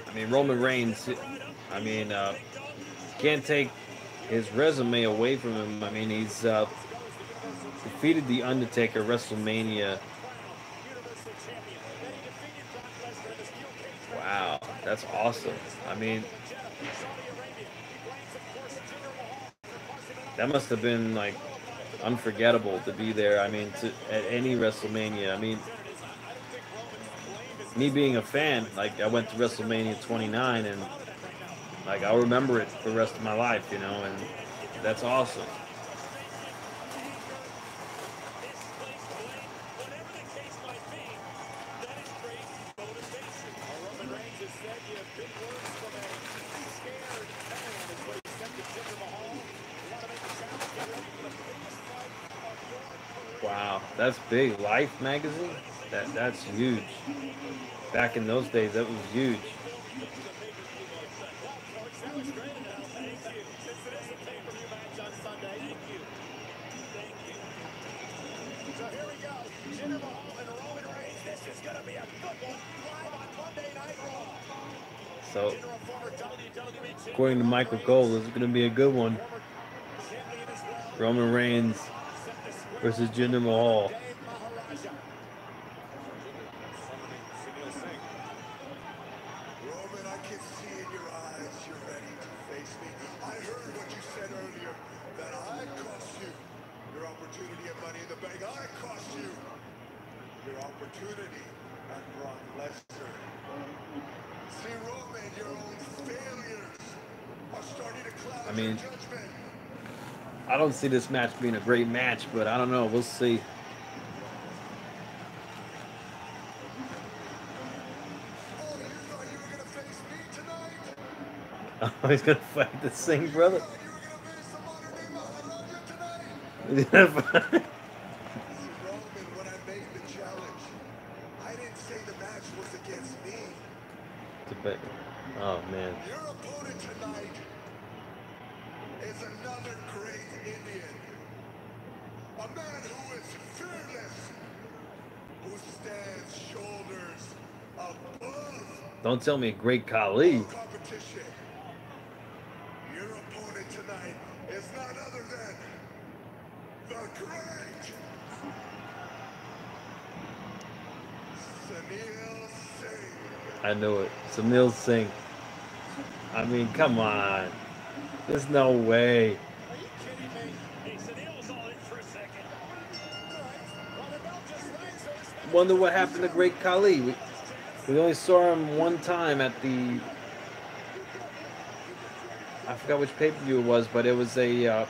I mean, Roman Reigns, I mean, can't take his resume away from him. I mean, he's defeated The Undertaker at WrestleMania. Wow, that's awesome. I mean, that must have been, like, unforgettable to be there. I mean, at any WrestleMania. I mean, me being a fan, like, I went to WrestleMania 29, and like, I'll remember it for the rest of my life, you know, and that's awesome. Wow, that's big. Life magazine? That's huge. Back in those days, that was huge. So, according to Michael Cole, this is going to be a good one. Roman Reigns versus Jinder Mahal. Roman, I can see in your eyes you're ready to face me. I heard what you said earlier, that I cost you your opportunity at Money in the Bank. I cost you your opportunity at Brock Lesnar. See, Roman, your own failures are starting to cloud your judgment. I don't see this match being a great match, but I don't know. We'll see. Oh, you thought you were going to face me tonight? Oh, he's going to fight the Xīngqí brother. You thought you were going to face the modern-day Maharaja tonight? See, Roman, when I made the challenge, I didn't say the match was against me. Oh, man. Your opponent tonight is another great Indian. A man who is fearless, who stands shoulders above Don't tell me Great Khali. competition. Your opponent tonight is none other than the great Sunil Singh. I knew it. Sunil Singh. I mean, come on. There's no way. Are you kidding me? Hey, Sunil's all in for a second. Well, the bell just rang, so it's not Wonder what happened to Great Khali. We only saw him one time at the... I forgot which pay-per-view it was, but it was a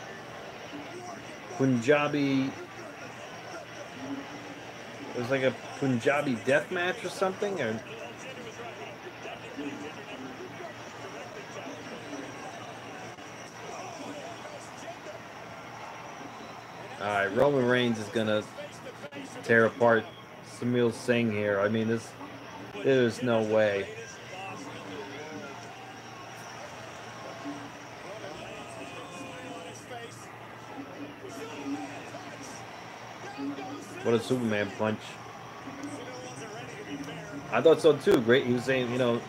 Punjabi... It was like a Punjabi death match or something, or... Alright, Roman Reigns is gonna tear apart Sunil Singh here. I mean, there's no way. What a Superman punch. I thought so too. Great. He was saying, you know,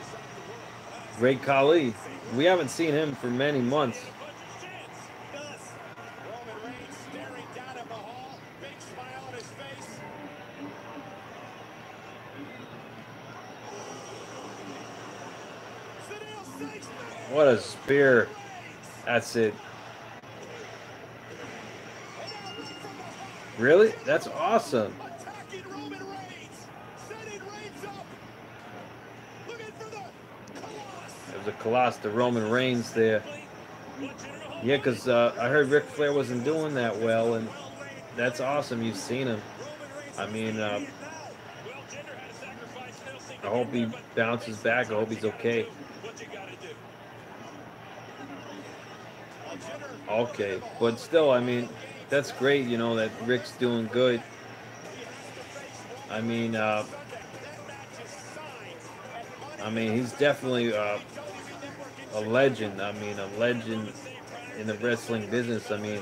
Great Khali. We haven't seen him for many months. Roman Reigns staring down at Mahal, big smile on his face. Sunil Singh's What a spear. That's it. Really? That's awesome. attacking Roman Reigns, setting Reigns up. Looking for the Colossus. There's a Colossus to Roman Reigns there. Yeah, because I heard Ric Flair wasn't doing that well, and that's awesome. You've seen him. I mean, I hope he bounces back. I hope he's okay. Okay, but still, I mean, that's great, you know, that Rick's doing good. I mean, he's definitely a legend. I mean, a legend in the wrestling business. I mean,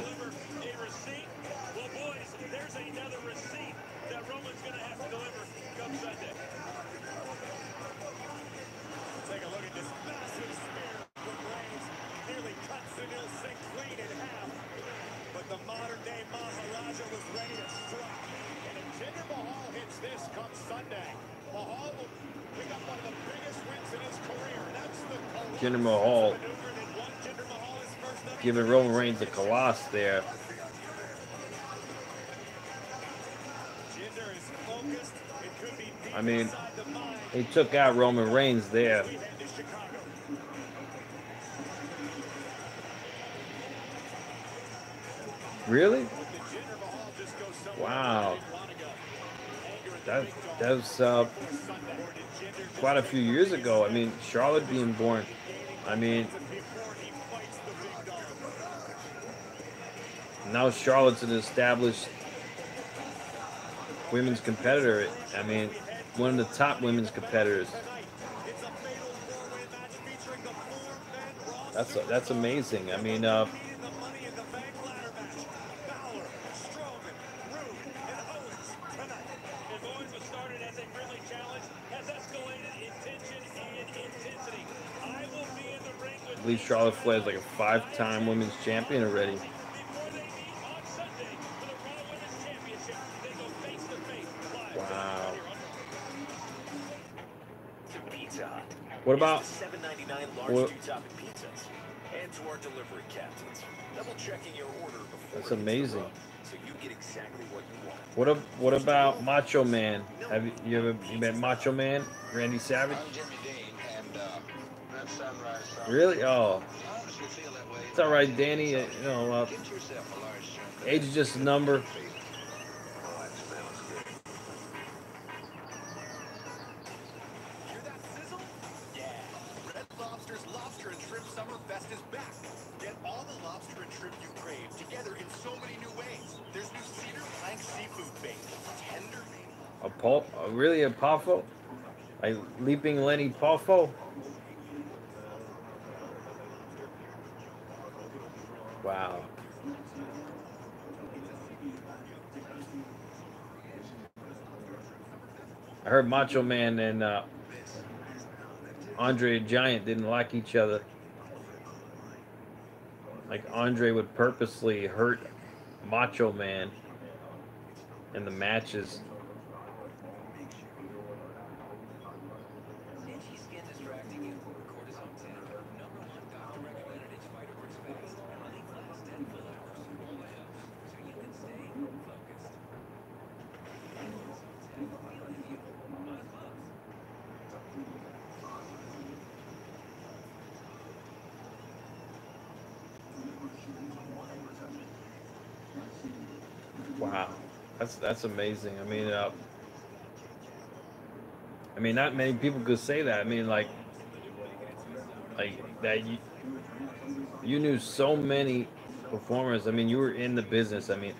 Take a look at this massive spear from Reigns. Nearly cut Sunil Singh clean in half. But the modern-day Maharaja was ready to strike. And if Jinder Mahal hits this come Sunday, Mahal will pick up one of the biggest wins in his career. That's the Colossus Jinder Mahal maneuver that won Jinder Mahal his first giving Roman Reigns a Colossus there. Jinder is focused. It could be deep I mean, inside the mind. he took out Roman Reigns there. We head to Chicago. Really? Did Jinder Mahal just go somewhere Wow. he didn't want to go? Anger at the That big was dog Sunday. Or did Jinder just quite a few years ago. I mean, Charlotte being born. I mean, before he fights the big dog? now Charlotte's an established women's competitor. I mean, one of the top women's competitors. It's a fatal four-way match featuring the four men Raw That's amazing. I mean, in the Money in the Bank ladder match. Balor, Strowman, Roode, and Owens tonight. And boys, what started as a friendly challenge believe Charlotte Flair is like a 5-time women's champion already. Wow. What about $7.99 large what, two-topping pizzas? And to our delivery captains, double checking your order before that's amazing. so you get exactly what you want. What about Macho Man? Have you ever met Macho Man, Randy Savage? Really? Oh, it's all right, Danny. You know, age is just a number. Hear that sizzle? Yeah. Red Lobster's Lobster and Shrimp Summer Fest is back. Get all the lobster and shrimp you crave together in so many new ways. There's new cedar plank seafood bait, tender. Really a Poffo? Like Leaping Lenny Poffo? Wow. I heard Macho Man and Andre the Giant didn't like each other. Like Andre would purposely hurt Macho Man in the matches. Wow, that's amazing. I mean, not many people could say that. I mean, like that. You knew so many performers. I mean, you were in the business. I mean,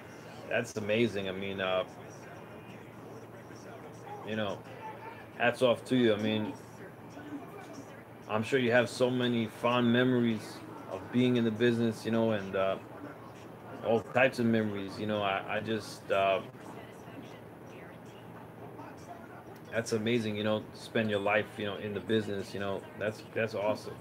that's amazing. I mean, you know, hats off to you. I mean, I'm sure you have so many fond memories of being in the business. You know, and all types of memories. You know, I just that's amazing. You know, to spend your life, you know, in the business. You know, that's awesome.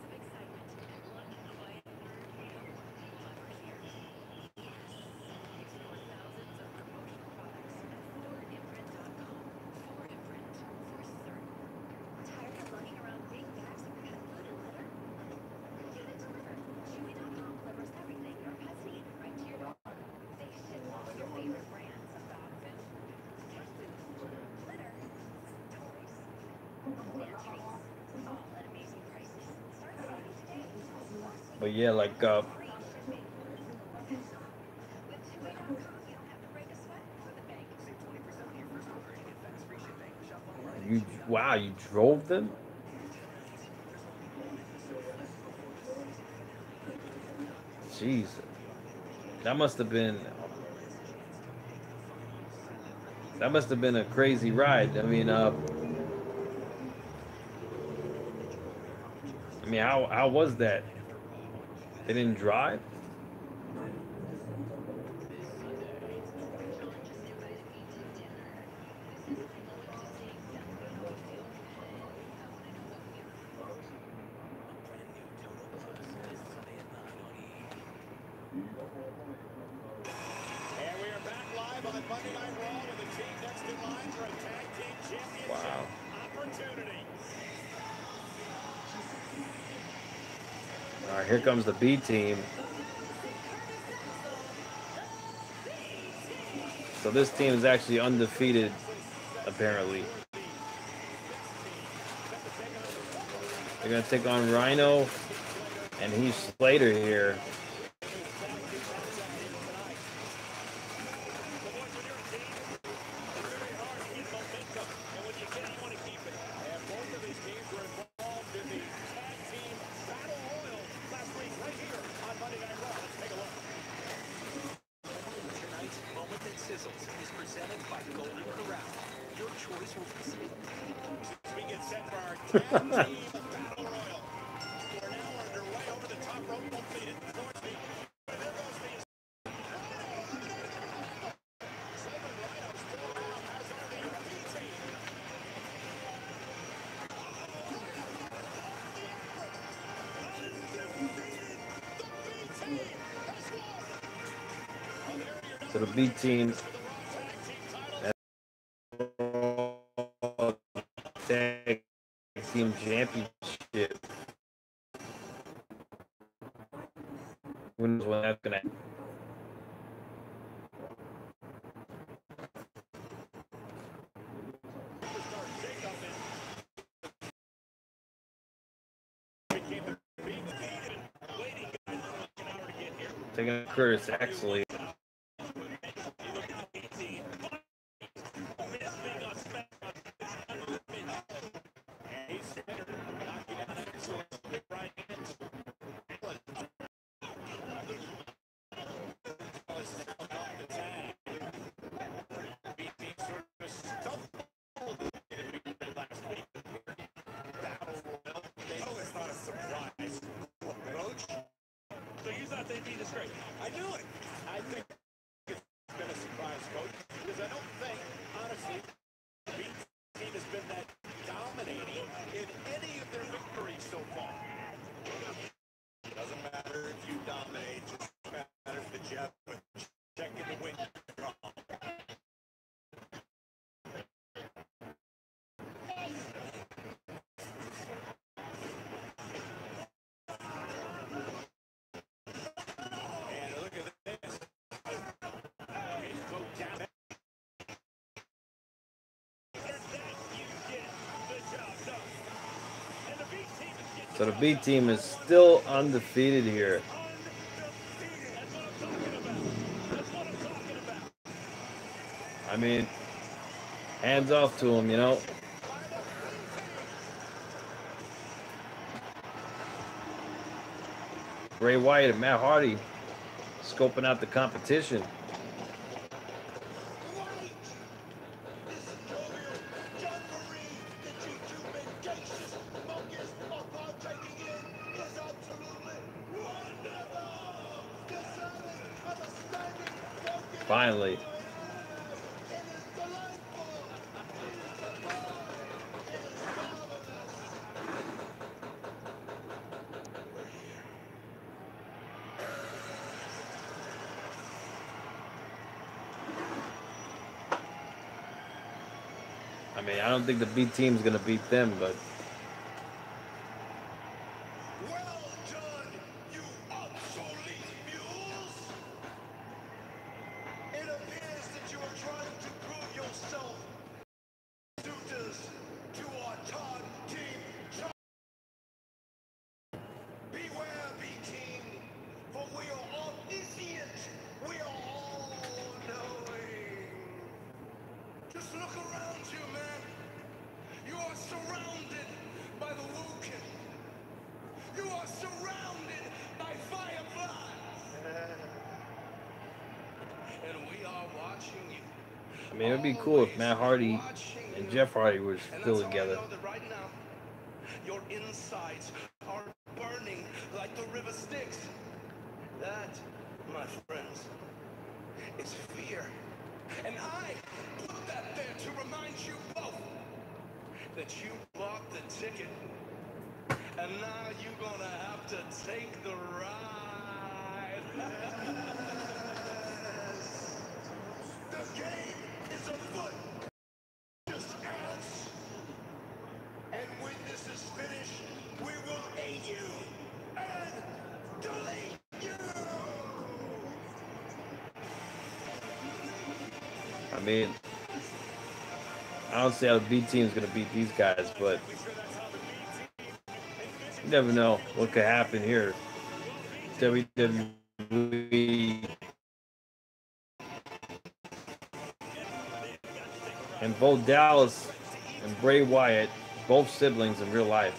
But yeah, like wow, you drove them? Jeez, that must have been a crazy ride. I mean, how was that? They didn't drive? And we are back live on Monday Night Raw with the team next in line for a tag team championship Wow. opportunity. All right, here comes the B team. So this team is actually undefeated, apparently. They're gonna take on Rhino and Heath Slater here. We get set for our tag team battle royal. We're now underway over the top rope, completed. North the B team. Tag Team Championship. Who knows when that's gonna happen? Taking Curtis actually. I knew it. I think it's been a surprise, Coach, because I don't think, honestly, the B team has been that dominating in any of their victories so far. It doesn't matter if you dominate, it just matters that you have a check in the win. So the B team is still undefeated here. I mean, hands off to them, you know. Bray Wyatt and Matt Hardy scoping out the competition. Finally. I mean, I don't think the B team's gonna beat them, but Well done, you obsolete mules! It appears that you are trying to prove yourself suitors to our tag team champ. Beware, B-team, for we are omniscient. We are all-knowing. Just look around you, man. You are surrounded by the Woken. You are surrounded by fireflies. And we are watching you. I mean, it'd be cool if Matt Hardy and Jeff Hardy were still together. Right now, your insides are burning like the river Styx. That, my friends, is fear. And I put that there to remind you both that you bought the ticket. And now you're gonna have to take the ride. The game is afoot. Just else. And when this is finished, we will aid you and delete you. I mean, I don't see how the B team's gonna beat these guys, but you never know what could happen here. WWE and Bo Dallas and Bray Wyatt, both siblings in real life.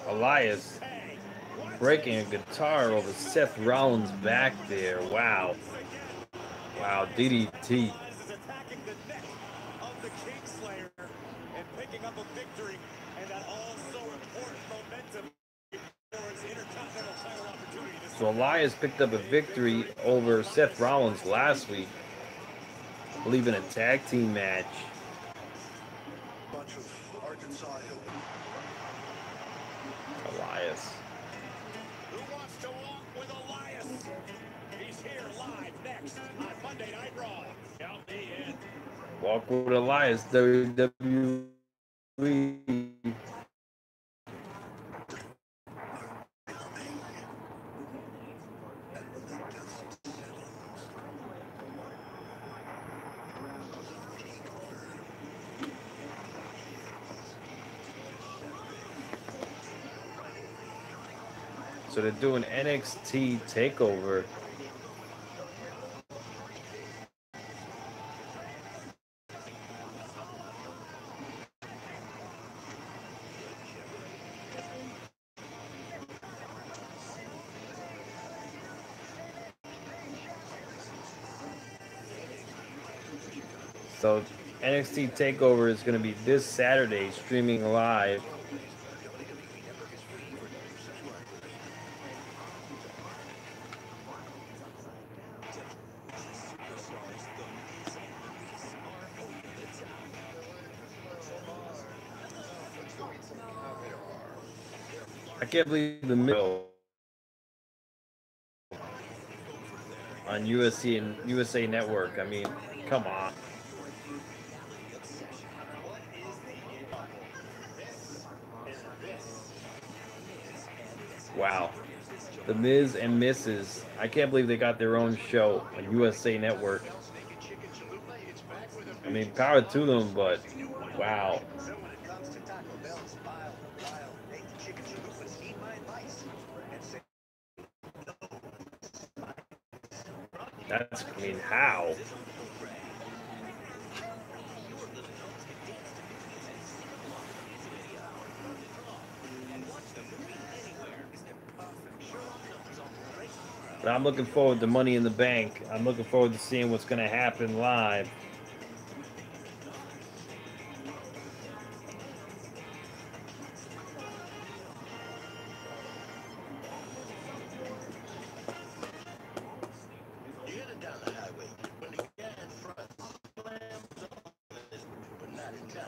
Elias breaking a guitar over Seth Rollins' back there. Wow. Wow, DDT. picking up a victory, and that also important momentum for his Intercontinental title opportunity. So Elias picked up a victory over Seth Rollins last week, I believe in a tag team match. Bunch of Arkansas hillbillies. Elias. Who wants to walk with Elias? He's here live next on Monday Night Raw. Count me in. Walk with Elias, WWE. So they're doing NXT TakeOver. So NXT TakeOver is going to be this Saturday, streaming live. I can't believe the middle on USC and USA Network. I mean, come on. Wow. The Miz and Mrs. I can't believe they got their own show on USA Network. I mean, power to them, but wow. That's, I mean, how? But I'm looking forward to Money in the Bank. I'm looking forward to seeing what's going to happen live.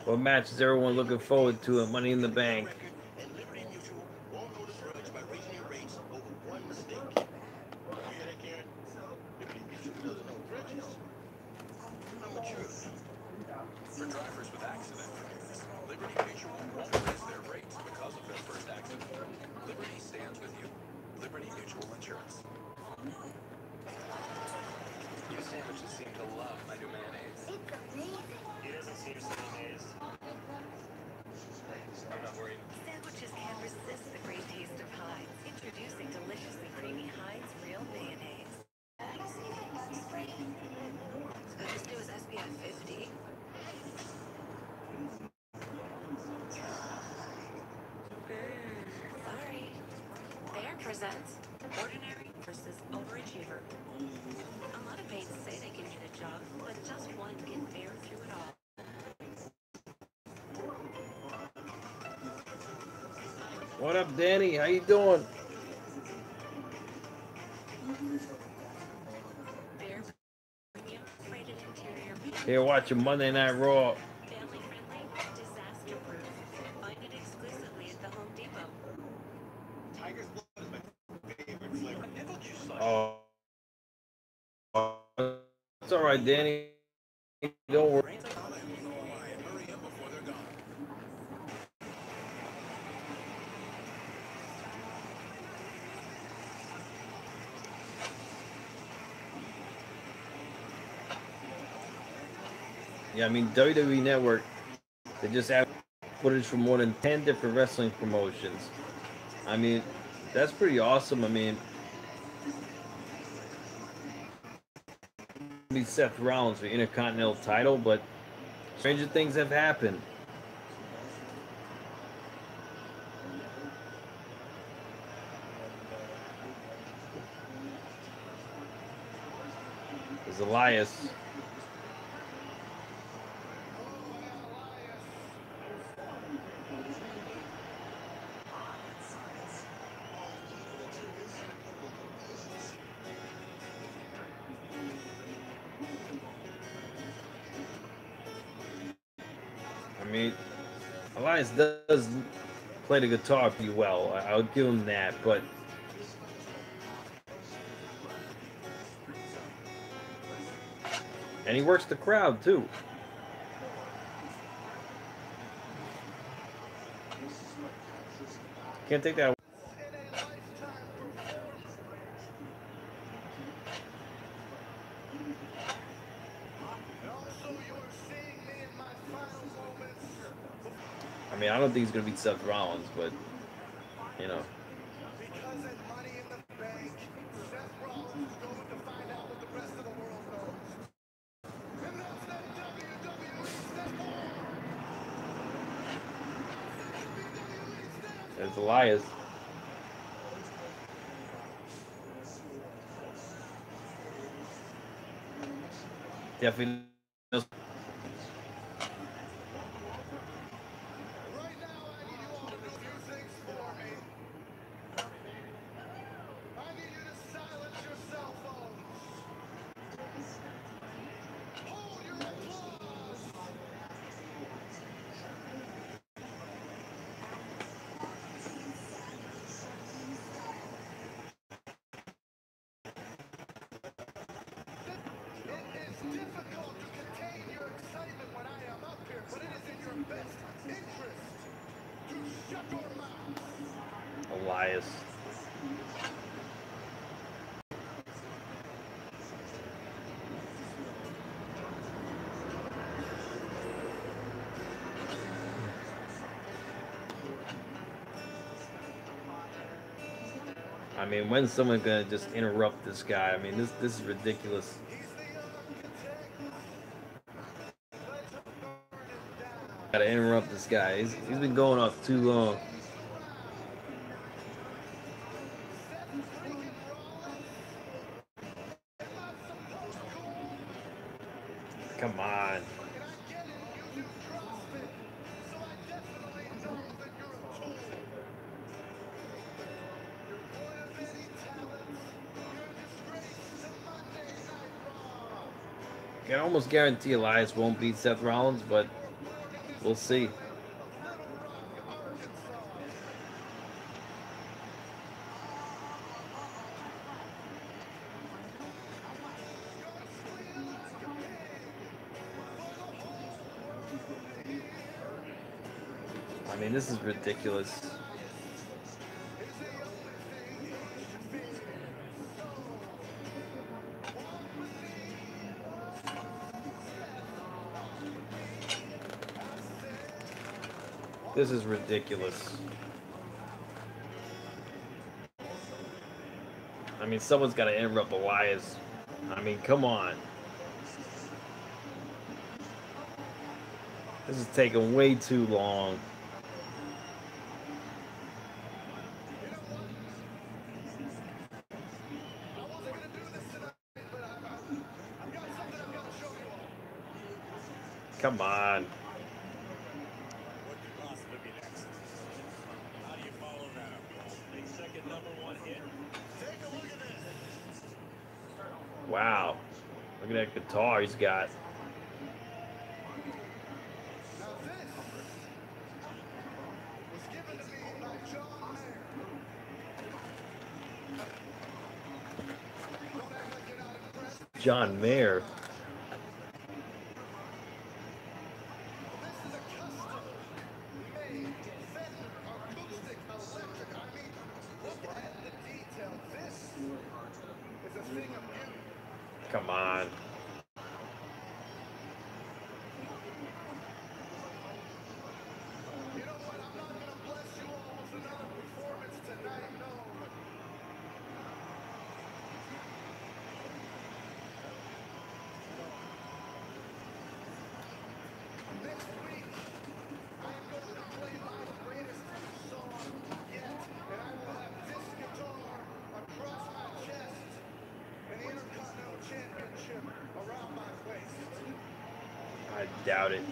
What match is everyone looking forward to at Money in the Bank? For drivers with accident claims, Liberty Mutual won't raise their rates because of their first accident. Liberty stands with you. Liberty Mutual Insurance. Your sandwiches seem to love my new mayonnaise. It's amazing. He doesn't seem so amazed. I'm not worried. Sandwiches can't resist the great taste of Heinz. Introducing deliciously creamy Heinz Real Mayonnaise. This new is SPF 50. Sorry. There presents ordinary versus overachiever. A lot of mates say they can get a job, but just one can bear through it all. What up, Danny? How you doing? Bear premium rated interior. Here watching Monday Night Raw. Family friendly, disaster proof. Find it exclusively at the Home Depot. Tiger's blood is my favorite flavor. Never juice like Oh, it's all right, Danny. Don't worry. Hurry up before they're gone. Yeah, I mean, WWE Network, they just have footage from more than 10 different wrestling promotions. I mean, that's pretty awesome. I mean, be Seth Rollins for the Intercontinental title, but stranger things have happened. There's Elias. mean, Elias does play the guitar pretty well. I'll give him that, but and he works the crowd too. Can't take that. I mean, I don't think he's gonna beat Seth Rollins, but you know. Because at Money in the Bank, Seth Rollins is going to find out what the rest of the world knows. And that's that WWE step. There's Elias. Definitely. Right now, I need you all to do a few things for me. I need you to silence your cell phones. Hold your applause. It is difficult to contain your excitement when I am up here, but it is in your best interest to shut your mouth. Elias. I mean, when's someone gonna just interrupt this guy? I mean, this is ridiculous. Gotta interrupt this guy. He's been going off too long. Come on. I can almost guarantee Elias won't beat Seth Rollins, but we'll see. I mean, this is ridiculous. This is ridiculous. I mean, someone's got to interrupt Elias. I mean, come on. This is taking way too long. Come on. What could possibly be next? How do you follow that up? Big second #1 hit. Take a look at this. Wow. Look at that guitar he's got. Now this was given to me by John Mayer. Don't act like you're not impressed. John Mayer. This is a custom-made Fender acoustic electric. I mean, look at the detail. This is a thing of beauty. Come on. You know what? I'm not gonna bless you all with another performance tonight, no. Next week, I am going to play my greatest song yet, and I will have this guitar across my chest and the Intercontinental Championship around my waist. I doubt it.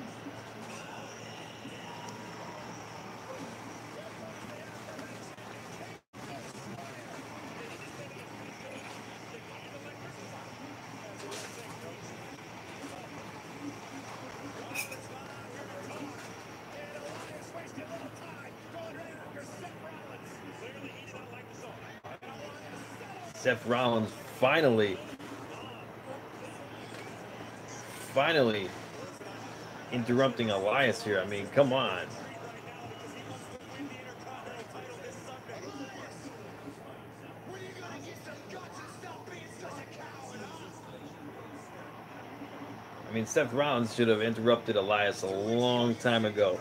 Seth Rollins finally interrupting Elias here. I mean, come on. I mean, Seth Rollins should have interrupted Elias a long time ago.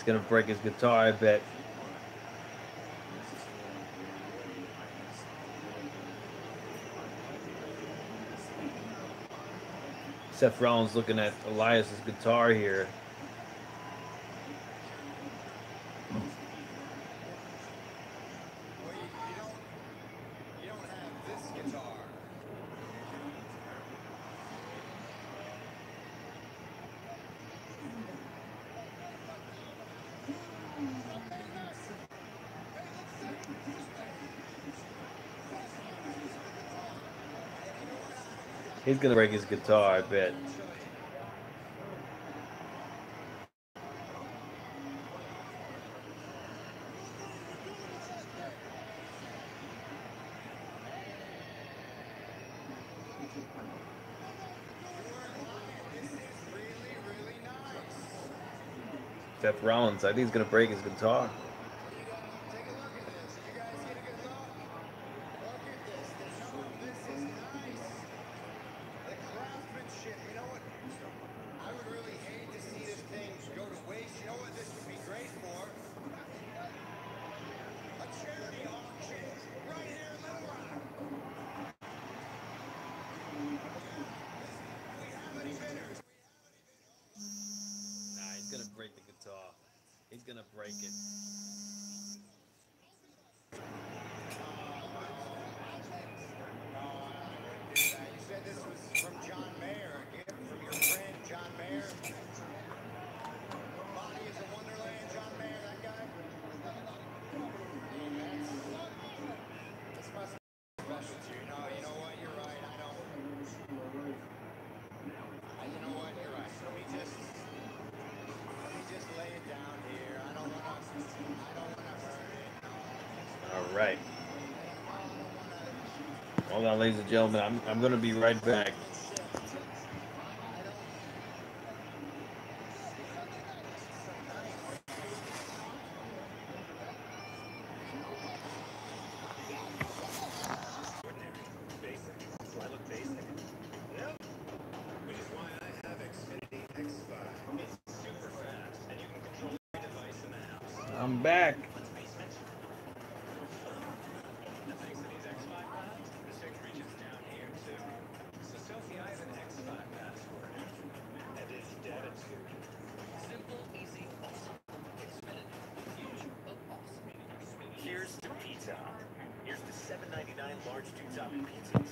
Gonna break his guitar, I bet. Seth Rollins looking at Elias's guitar here. You don't have this guitar. He's gonna break his guitar, I bet. Seth Rollins, I think he's gonna break his guitar. He's gonna break it. You said this was from John Mayer, a gift from your friend John Mayer. Body is a wonderland, John Mayer, that guy. This must be special to you. No, you know what? You're right. I don't. You know what? You're right. Let me just lay it down here. I don't wanna hurt it. All right. Hold on, ladies and gentlemen. I'm going to be right back. I'm back. Here's to pizza. Here's to $7.99 large two-topping pizzas.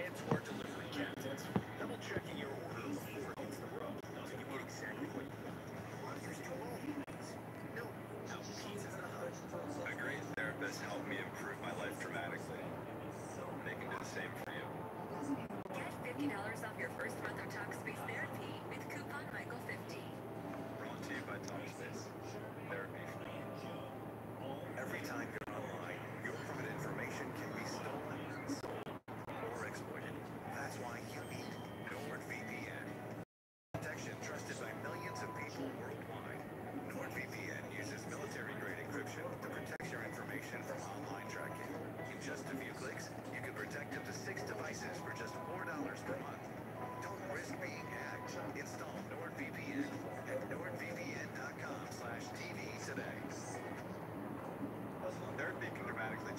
And to our delivery captains. Double checking your order before it hits the road. So you get exactly what you want. Here's to all you needs. No pizza's the hut. A great therapist helped me improve my life dramatically. They can do the same for you. Get $50 off your first month of Talkspace therapy with coupon Michael50. Brought to you by Talkspace. Therapy for me. Every time you're online, your private information can be stolen, sold, or exploited. That's why you need NordVPN. Protection trusted by millions of people worldwide. NordVPN uses military-grade encryption to protect your information from online tracking. In just a few clicks, you can protect up to 6 devices for just $4 per month.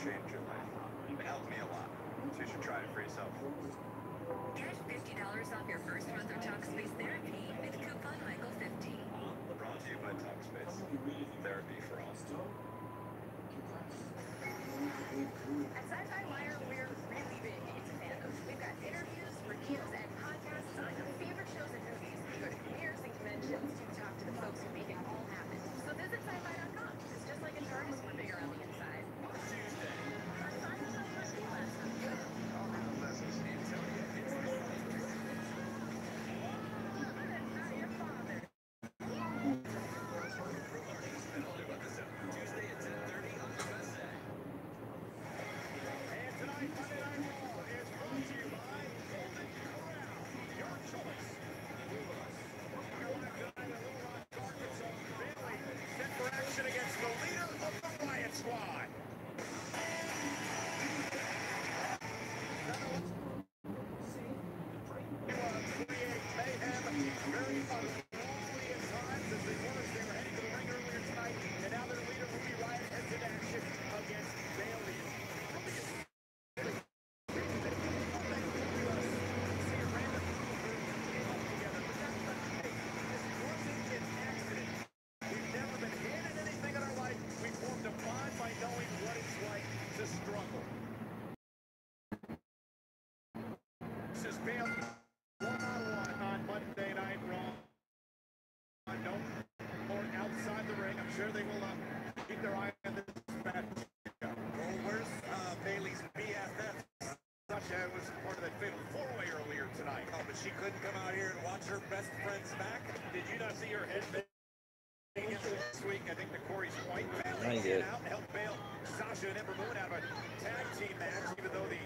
change your life. It helped me a lot. So you should try it for yourself. Get $50 off your first month of Talkspace therapy with coupon Michael50. Brought to you by Talkspace. Therapy for all. At Sci-Fi Wire, we're really big into fandom. We've got interviews, reviews, and podcasts on your favorite shows and movies. We go to premieres and conventions to talk to the folks who make it all happen. So visit sci-fi.com. It's just like a TARDIS, we're bigger on the inside. They will keep their eye on this match. Well, where's Bailey's BFF? Sasha was part of that fatal four-way earlier tonight. Oh, but she couldn't come out here and watch her best friend smack. Did you not see her head this week? I think the Corey's White family came out and helped bail Sasha and Ember Moon out of a tag team match, even though the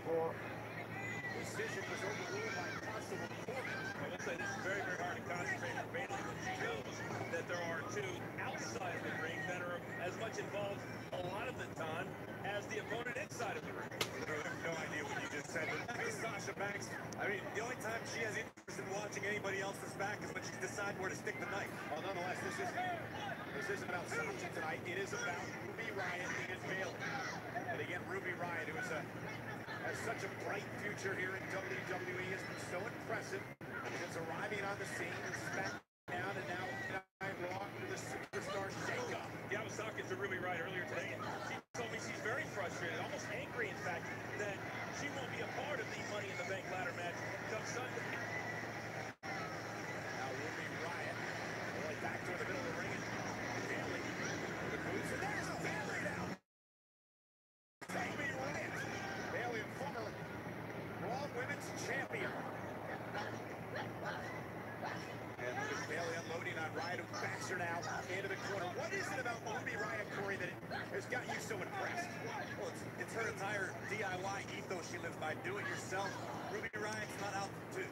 decision was overruled by possible court. I will say this is very, very hard to concentrate on Bailey when she shows that there are two outside of the ring that are as much involved a lot of the time as the opponent inside of the ring. I have no idea what you just said, but Sasha Banks, I mean, the only time she has interest in watching anybody else's back is when she decides where to stick the knife. Well, nonetheless, this isn't about Sasha tonight. It is about Ruby Riott and Bailey. And again, Ruby Riott, who has such a bright future here in WWE, has been so impressive since arriving on the scene and SmackDown and now Raw to the superstar shake-up. Yeah, I was talking to Ruby Riott earlier today, and she told me she's very frustrated, almost angry, in fact, that she won't be a part of the Money in the Bank ladder match come Sunday. Now Ruby Riott, going back to the middle of the ring, and Bailey, the boots, and there's Bailey now. Ruby Riott, Bailey, a former Raw Women's Champion. And Bailey unloading on Riott, who backs her now into the corner. What is it about Ruby Riott, Corey, that has got you so impressed? Well, it's her entire DIY ethos she lives by. Do it yourself. Ruby Riott's not out to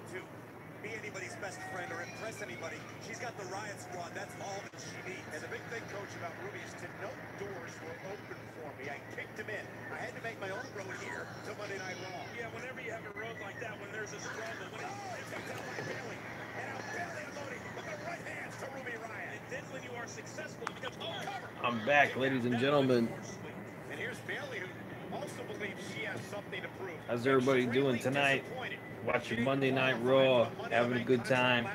be anybody's best friend or impress anybody. She's got the Riott Squad. That's all that she needs. And the big thing, Coach, about Ruby is to know doors were open for me. I kicked them in. I had to make my own road here to Monday Night Raw. Yeah, whenever you have a road like that, when there's a struggle, when it's taken down by Bailey. And now Bailey unloading with the right hands to Ruby Riott. And then when you are successful, it becomes cover. I'm back, ladies and gentlemen. And here's Bailey, who also believes she has something to prove. How's everybody doing tonight? Watching Monday Night Raw, having a good time.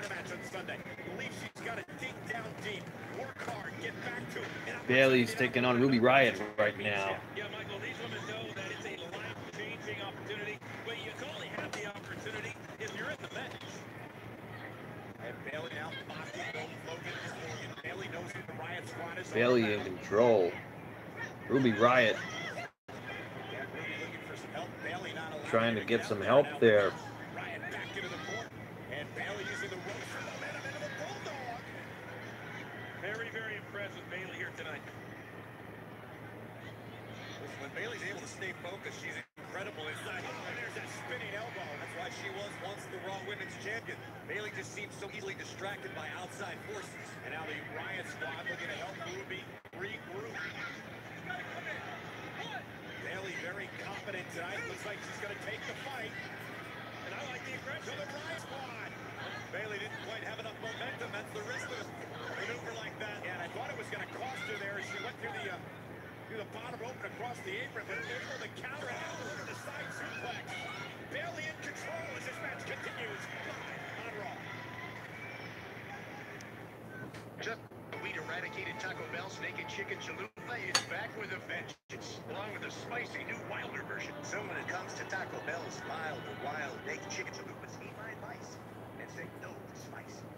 Bailey's taking on Ruby Riott right now. Yeah, Michael, these women know that it's a life-changing opportunity, but you can only have the opportunity if you're in the match. And Bailey now mocking both Logan and Morgan. Bailey knows who the Riott Squad is. Bailey in control. Ruby Riott trying to get some help there. Riott back into the court, and Bailey using the ropes for momentum into the bulldog. Very, very impressed with Bailey here tonight. When Bailey's able to stay focused, she's incredible inside. And there's that spinning elbow. That's why she was once the Raw Women's Champion. Bailey just seems so easily distracted by outside forces. And now the Riott Squad looking to help Ruby regroup. Bailey very confident tonight. Looks like she's going to take the fight. And I like the aggression of the Riott Squad. Bailey didn't quite have enough momentum. That's the risk of a maneuver like that. Yeah, and I thought it was going to cost her there as she went through the through the bottom rope and across the apron, but able to counter and deliver the side suplex. Barely in control as this match continues live on Raw. Just we'd eradicated Taco Bell's naked chicken chalupa is back with a vengeance, along with a spicy new Wilder version. So when it comes to Taco Bell's mild or wild baked chicken chalupas, heed my advice and say no to spicy.